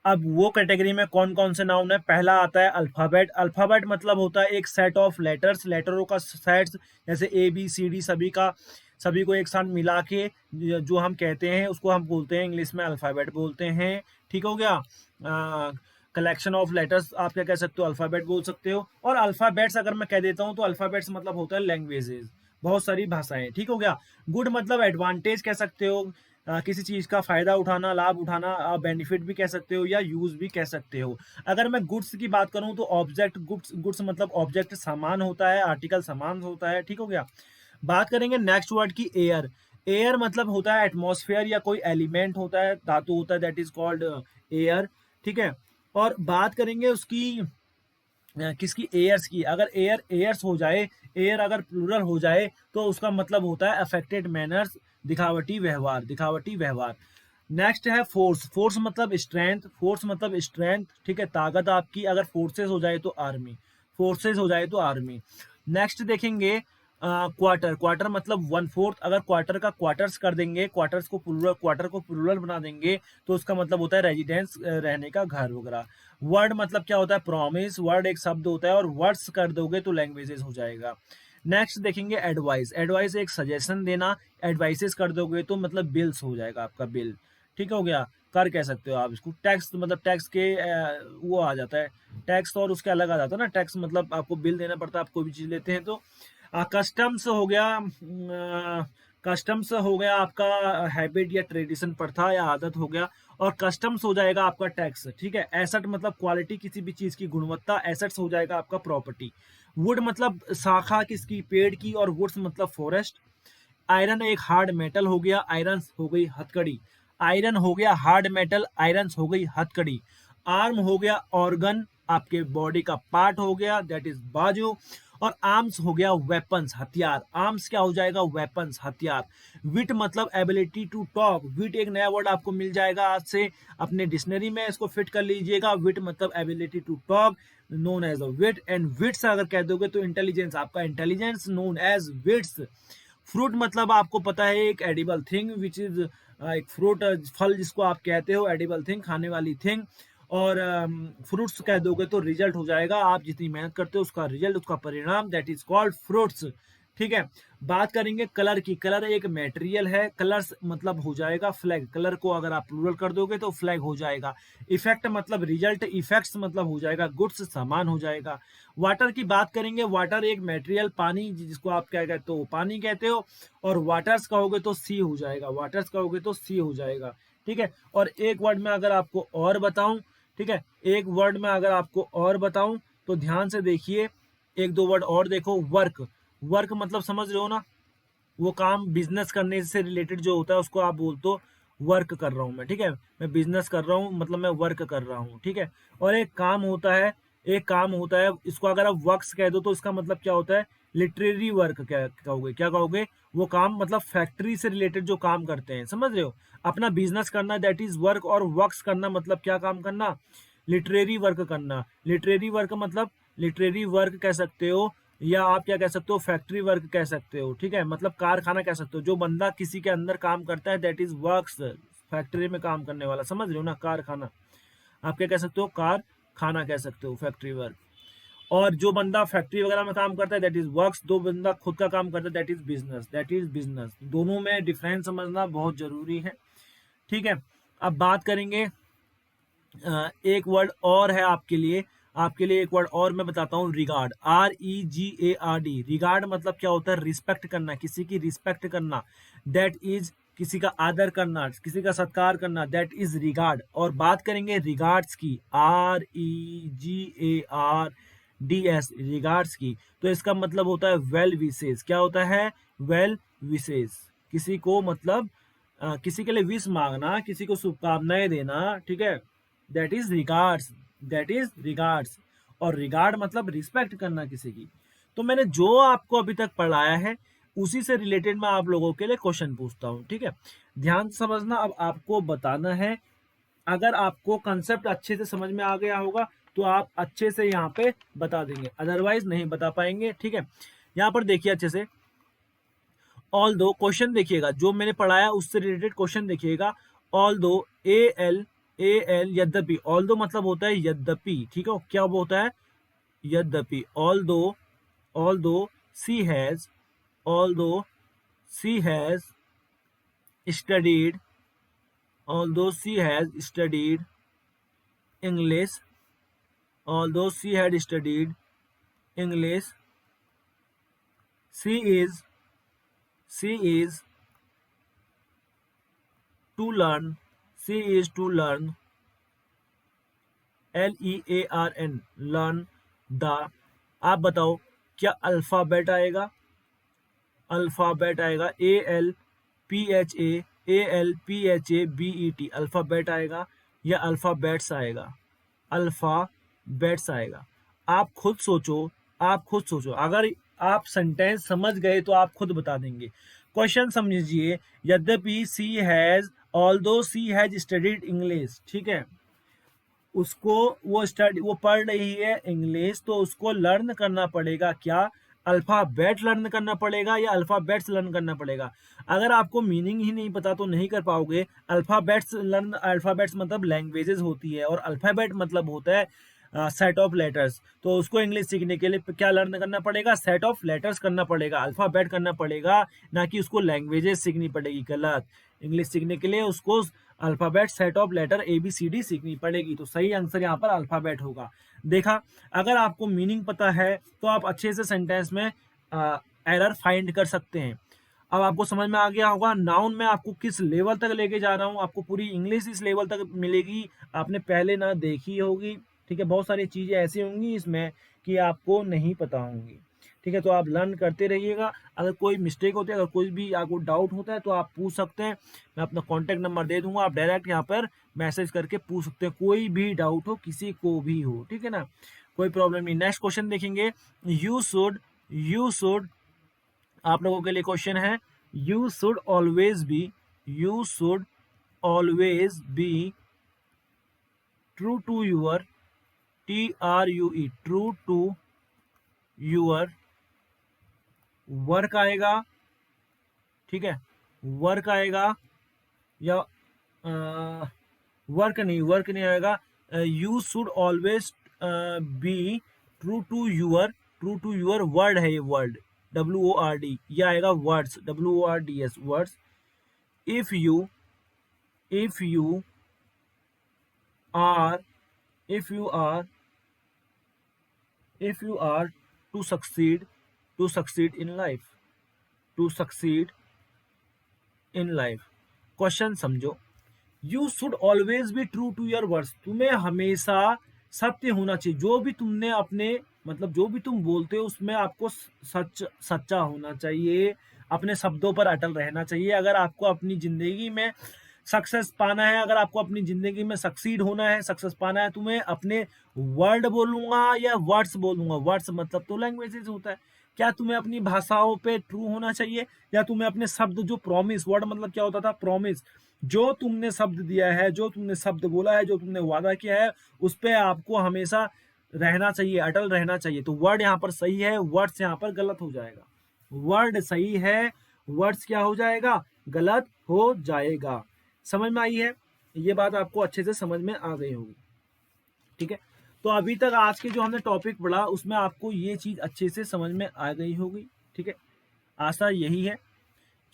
अब वो कैटेगरी में कौन कौन से नाउन है? पहला आता है अल्फाबेट। अल्फाबेट मतलब होता है एक सेट ऑफ लेटर्स, लेटरों का सेट्स, जैसे ABCD, सभी का, सभी को एक साथ मिला के जो हम कहते हैं उसको हम बोलते हैं, इंग्लिश में अल्फाबेट बोलते हैं। ठीक हो गया? कलेक्शन ऑफ लेटर्स आप क्या कह सकते हो? अल्फाबेट बोल सकते हो। और अल्फाबेट्स अगर मैं कह देता हूँ तो अल्फाबेट्स मतलब होता है लैंग्वेजेस, बहुत सारी भाषाएं। ठीक हो गया? गुड मतलब एडवांटेज कह सकते हो, किसी चीज का फायदा उठाना, लाभ उठाना, आप बेनिफिट भी कह सकते हो या यूज भी कह सकते हो। अगर मैं गुड्स की बात करूं तो ऑब्जेक्ट, गुड्स, गुड्स मतलब ऑब्जेक्ट, सामान होता है, आर्टिकल सामान होता है। ठीक हो गया? बात करेंगे नेक्स्ट वर्ड की, एयर। एयर मतलब होता है एटमॉस्फेयर या कोई एलिमेंट होता है, धातु होता है, दैट इज कॉल्ड एयर। ठीक है। और बात करेंगे उसकी किसकी, एयर्स की। अगर एयर एयर्स हो जाए, एयर अगर प्लूरल हो जाए तो उसका मतलब होता है अफेक्टेड मैनर्स, दिखावटी व्यवहार, दिखावटी व्यवहार। नेक्स्ट है फोर्स। फोर्स मतलब स्ट्रेंथ, फोर्स मतलब स्ट्रेंथ, ठीक है, ताकत आपकी। अगर फोर्सेस हो जाए तो आर्मी, फोर्सेस हो जाए तो आर्मी। नेक्स्ट देखेंगे क्वार्टर। क्वार्टर मतलब वन फोर्थ। अगर क्वार्टर का क्वार्टर्स कर देंगे, क्वार्टर्स को प्लूरल, क्वार्टर को प्लूरल बना देंगे तो उसका मतलब होता है रेजिडेंस, रहने का घर वगैरह। वर्ड मतलब क्या होता है, प्रॉमिस। वर्ड एक शब्द होता है और वर्ड्स कर दोगे तो लैंग्वेजेस हो जाएगा। नेक्स्ट देखेंगे एडवाइस। एडवाइस एक सजेशन देना, एडवाइसेस कर दोगे तो मतलब बिल्स हो जाएगा आपका, बिल। ठीक हो गया, कर कह सकते हो आप इसको। टैक्स मतलब टैक्स के वो आ जाता है, टैक्स और उसके अलग आ जाता है ना। टैक्स मतलब आपको बिल देना पड़ता है, आप कोई भी चीज लेते हैं तो। कस्टम्स हो गया, कस्टम्स हो गया आपका हैबिट या ट्रेडिशन, प्रथा या आदत हो गया। और कस्टम्स हो जाएगा आपका टैक्स। ठीक है। एसेट मतलब क्वालिटी, किसी भी चीज की गुणवत्ता। एसेट्स हो जाएगा आपका प्रॉपर्टी। वुड मतलब शाखा किसकी, पेड़ की। और वुड्स मतलब फॉरेस्ट। आयरन एक हार्ड मेटल हो गया, आयरन हो गई हथकड़ी। आयरन हो गया हार्ड मेटल, आयरन हो गई हथकड़ी। आर्म हो गया ऑर्गन, आपके बॉडी का पार्ट हो गया, दैट इज बाजू। और आर्म्स हो गया वेपन्स, हथियार। आर्म्स क्या हो जाएगा, वेपन्स, हथियार। विट मतलब एबिलिटी टू टॉक। विट एक नया वर्ड आपको मिल जाएगा आज से अपने डिक्शनरी में, इसको फिट कर लीजिएगा। विट मतलब ability to talk, known as a wit. And wits अगर कह दोगे तो इंटेलिजेंस, आपका intelligence, known as wits. Fruit मतलब आपको पता है एक एडिबल थिंग विच इज, एक फ्रूट, फल जिसको आप कहते हो, एडिबल थिंग, खाने वाली थिंग। और फ्रूट्स कह दोगे तो रिजल्ट हो जाएगा, आप जितनी मेहनत करते हो उसका रिजल्ट, उसका परिणाम, दैट इज कॉल्ड फ्रूट्स। ठीक है। बात करेंगे कलर की। कलर एक मटेरियल है, कलर्स मतलब हो जाएगा फ्लैग। कलर को अगर आप प्लूरल कर दोगे तो फ्लैग हो जाएगा। इफेक्ट मतलब रिजल्ट, इफेक्ट्स मतलब हो जाएगा गुड्स, सामान हो जाएगा। वाटर की बात करेंगे। वाटर एक मटेरियल, पानी, जिसको आप क्या कहते हो, पानी कहते हो। और वाटर्स कहोगे तो सी हो जाएगा, वाटर्स कहोगे तो सी हो जाएगा। ठीक है। और एक वर्ड में अगर आपको और बताऊं, ठीक है, एक वर्ड में अगर आपको और बताऊं तो ध्यान से देखिए, एक दो वर्ड और देखो। वर्क। वर्क मतलब समझ रहे हो ना, वो काम, बिजनेस करने से रिलेटेड जो होता है उसको आप बोलते हो वर्क कर रहा हूँ मैं। ठीक है, मैं बिजनेस कर रहा हूँ मतलब मैं वर्क कर रहा हूँ। ठीक है। और एक काम होता है, एक काम होता है, इसको अगर आप वर्क्स कह दो तो इसका मतलब क्या होता है, लिटरेरी वर्क क्या कहोगे, क्या कहोगे, वो काम मतलब फैक्ट्री से रिलेटेड जो काम करते हैं, समझ रहे हो। अपना बिजनेस करना दैट इज वर्क, और वर्क्स करना मतलब क्या काम करना, लिटरेरी वर्क करना। लिटरेरी वर्क मतलब लिटरेरी वर्क कह सकते हो, या आप क्या कह सकते हो, फैक्ट्री वर्क कह सकते हो। ठीक है, मतलब कारखाना कह सकते हो, जो बंदा किसी के अंदर काम करता है दैट इज वर्क्स, फैक्ट्री में काम करने वाला, समझ रहे हो ना, कारखाना। आप क्या कह सकते हो, कार खाना कह सकते हो, फैक्ट्री वर्क। और जो बंदा फैक्ट्री वगैरह में काम करता है दैट इज वर्क्स, दो बंदा खुद का काम करता है that is business, that is business. दोनों में डिफरेंस समझना बहुत जरूरी है। ठीक है। अब बात करेंगे, एक वर्ड और है आपके लिए, आपके लिए एक वर्ड और मैं बताता हूँ, रिगार्ड। REGARD। रिगार्ड मतलब क्या होता है, रिस्पेक्ट करना, किसी की रिस्पेक्ट करना, दैट इज किसी का आदर करना, किसी का सत्कार करना, दैट इज रिगार्ड। और बात करेंगे रिगार्ड्स की, REGARDS, रिगार्ड्स की, तो इसका मतलब होता है वेल विशेष। क्या होता है, वेल विशेष। किसी को मतलब किसी के लिए विश मांगना, किसी को शुभकामनाएं देना। ठीक है, that is regards, that is regards. और रिगार्ड मतलब रिस्पेक्ट करना किसी की। तो मैंने जो आपको अभी तक पढ़ाया है उसी से रिलेटेड मैं आप लोगों के लिए क्वेश्चन पूछता हूँ। ठीक है, ध्यान से समझना। अब आपको बताना है, अगर आपको कंसेप्ट अच्छे से समझ में आ गया होगा तो आप अच्छे से यहाँ पे बता देंगे, अदरवाइज नहीं बता पाएंगे। ठीक है, यहाँ पर देखिए अच्छे से, ऑल दो, क्वेश्चन देखिएगा जो मैंने पढ़ाया उससे रिलेटेड क्वेश्चन देखिएगा। ऑल दो, ए एल यद्यपि। ऑल दो मतलब होता है यद्यपि, ठीक है, क्या वो होता है, यद्यपि। ऑल दो सी हैज, ऑल दो she has studied, although she has studied English, although she had studied English, she is she is to learn, she is to learn, LEARN, learn the. आप बताओ क्या alphabet आएगा, alphabet आएगा, AL ALPHABET alphabet आएगा या alphabets आएगा? Alphabets आएगा। आप खुद सोचो, आप खुद सोचो। अगर आप सेंटेंस समझ गए तो आप खुद बता देंगे। क्वेश्चन समझिए, यद्यपि she has although she has studied English, ठीक है, उसको वो पढ़ रही है इंग्लिश, तो उसको लर्न करना पड़ेगा क्या? अल्फाबेट लर्न करना पड़ेगा या अल्फाबेट्स लर्न करना पड़ेगा? अगर आपको मीनिंग ही नहीं पता तो नहीं कर पाओगे। अल्फाबेट्स मतलब लैंग्वेजेस होती है और अल्फाबेट मतलब होता है सेट ऑफ लेटर्स। तो उसको इंग्लिश सीखने के लिए क्या लर्न करना पड़ेगा? सेट ऑफ लेटर्स करना पड़ेगा, अल्फाबेट करना पड़ेगा, ना कि उसको लैंग्वेजेस सीखनी पड़ेगी। गलत। इंग्लिश सीखने के लिए उसको alphabet set of letter ABCD सीखनी पड़ेगी। तो सही आंसर यहाँ पर अल्फाबेट होगा। देखा, अगर आपको मीनिंग पता है तो आप अच्छे से सेंटेंस में एरर फाइंड कर सकते हैं। अब आपको समझ में आ गया होगा नाउन में आपको किस लेवल तक लेके जा रहा हूँ। आपको पूरी इंग्लिश इस लेवल तक मिलेगी, आपने पहले ना देखी होगी, ठीक है। बहुत सारी चीजें ऐसी होंगी इसमें कि आपको नहीं पता होंगी, ठीक है। तो आप लर्न करते रहिएगा। अगर कोई मिस्टेक होती है, अगर कोई भी आपको डाउट होता है तो आप पूछ सकते हैं। मैं अपना कॉन्टैक्ट नंबर दे दूंगा, आप डायरेक्ट यहाँ पर मैसेज करके पूछ सकते हैं, कोई भी डाउट हो, किसी को भी हो, ठीक है ना, कोई प्रॉब्लम नहीं। नेक्स्ट क्वेश्चन देखेंगे। यू शुड आप लोगों के लिए क्वेश्चन है, you should always be true to your TRUE true to your work आएगा, ठीक है, वर्क आएगा या वर्क नहीं आएगा। You should always be true to your word है, ये वर्ड WORD, ये आएगा words, WORDS words. If you if you are if you are if you are to succeed in life question समझो। You should always be true to your words, तुम्हें हमेशा सत्य होना चाहिए। जो भी तुमने अपने मतलब जो भी तुम बोलते हो उसमें आपको सच्चा होना चाहिए, अपने शब्दों पर अटल रहना चाहिए। अगर आपको अपनी जिंदगी में सक्सेस पाना है, अगर आपको अपनी जिंदगी में सक्सीड होना है, सक्सेस पाना है, तुम्हें अपने वर्ड बोलूंगा या वर्ड्स बोलूंगा, वर्ड्स मतलब तो लैंग्वेजेस होता है। क्या तुम्हें अपनी भाषाओं पे ट्रू होना चाहिए या तुम्हें अपने शब्द जो प्रॉमिस, वर्ड मतलब क्या होता था? प्रॉमिस, जो तुमने शब्द दिया है, जो तुमने शब्द बोला है, जो तुमने वादा किया है, उस पे आपको हमेशा रहना चाहिए, अटल रहना चाहिए। तो वर्ड यहाँ पर सही है, वर्ड्स यहाँ पर गलत हो जाएगा। वर्ड सही है, वर्ड्स क्या हो जाएगा? गलत हो जाएगा। समझ में आई है? ये बात आपको अच्छे से समझ में आ गई होगी, ठीक है। तो अभी तक आज के जो हमने टॉपिक पढ़ा उसमें आपको ये चीज अच्छे से समझ में आ गई होगी, ठीक है। आशा यही है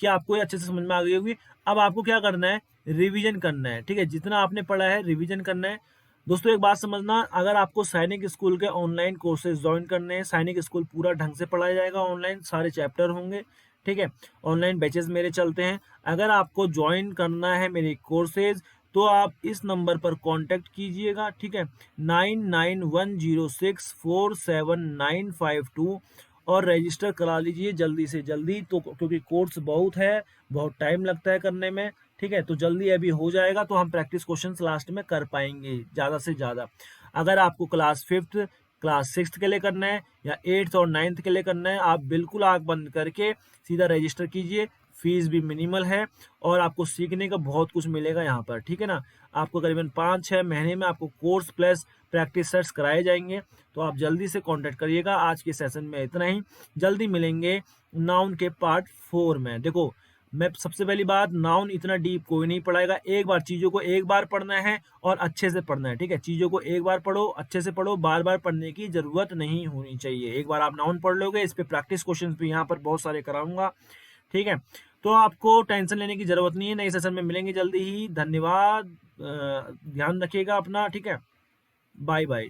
कि आपको ये अच्छे से समझ में आ गई होगी। अब आपको क्या करना है? रिवीजन करना है, ठीक है। जितना आपने पढ़ा है रिवीजन करना है। दोस्तों एक बात समझना, अगर आपको सैनिक स्कूल के ऑनलाइन कोर्सेज ज्वाइन करने हैं, सैनिक स्कूल पूरा ढंग से पढ़ाया जाएगा, ऑनलाइन सारे चैप्टर होंगे, ठीक है। ऑनलाइन बैचेस मेरे चलते हैं। अगर आपको ज्वाइन करना है मेरे कोर्सेज तो आप इस नंबर पर कांटेक्ट कीजिएगा, ठीक है, 9910647952 और रजिस्टर करा लीजिए जल्दी से जल्दी। तो क्योंकि कोर्स बहुत है, बहुत टाइम लगता है करने में, ठीक है। तो जल्दी अभी हो जाएगा तो हम प्रैक्टिस क्वेश्चंस लास्ट में कर पाएंगे ज़्यादा से ज़्यादा। अगर आपको क्लास 5th क्लास 6th के लिए करना है या 8th और 9th के लिए करना है, आप बिल्कुल आंख बंद करके सीधा रजिस्टर कीजिए। फीस भी मिनिमल है और आपको सीखने का बहुत कुछ मिलेगा यहाँ पर, ठीक है ना। आपको करीबन 5-6 महीने में आपको कोर्स प्लस प्रैक्टिस सेट्स कराए जाएंगे। तो आप जल्दी से कांटेक्ट करिएगा। आज के सेशन में इतना ही, जल्दी मिलेंगे नाउन के पार्ट 4 में। देखो मैं सबसे पहली बात, नाउन इतना डीप कोई नहीं पढ़ाएगा। एक बार चीज़ों को एक बार पढ़ना है और अच्छे से पढ़ना है, ठीक है। चीज़ों को एक बार पढ़ो, अच्छे से पढ़ो, बार बार पढ़ने की जरूरत नहीं होनी चाहिए। एक बार आप नाउन पढ़ लोगे, इस पे प्रैक्टिस क्वेश्चन भी यहाँ पर बहुत सारे कराऊंगा, ठीक है। तो आपको टेंशन लेने की जरूरत नहीं है। नए सेशन में मिलेंगे जल्दी ही। धन्यवाद, ध्यान रखिएगा अपना, ठीक है। Bye bye.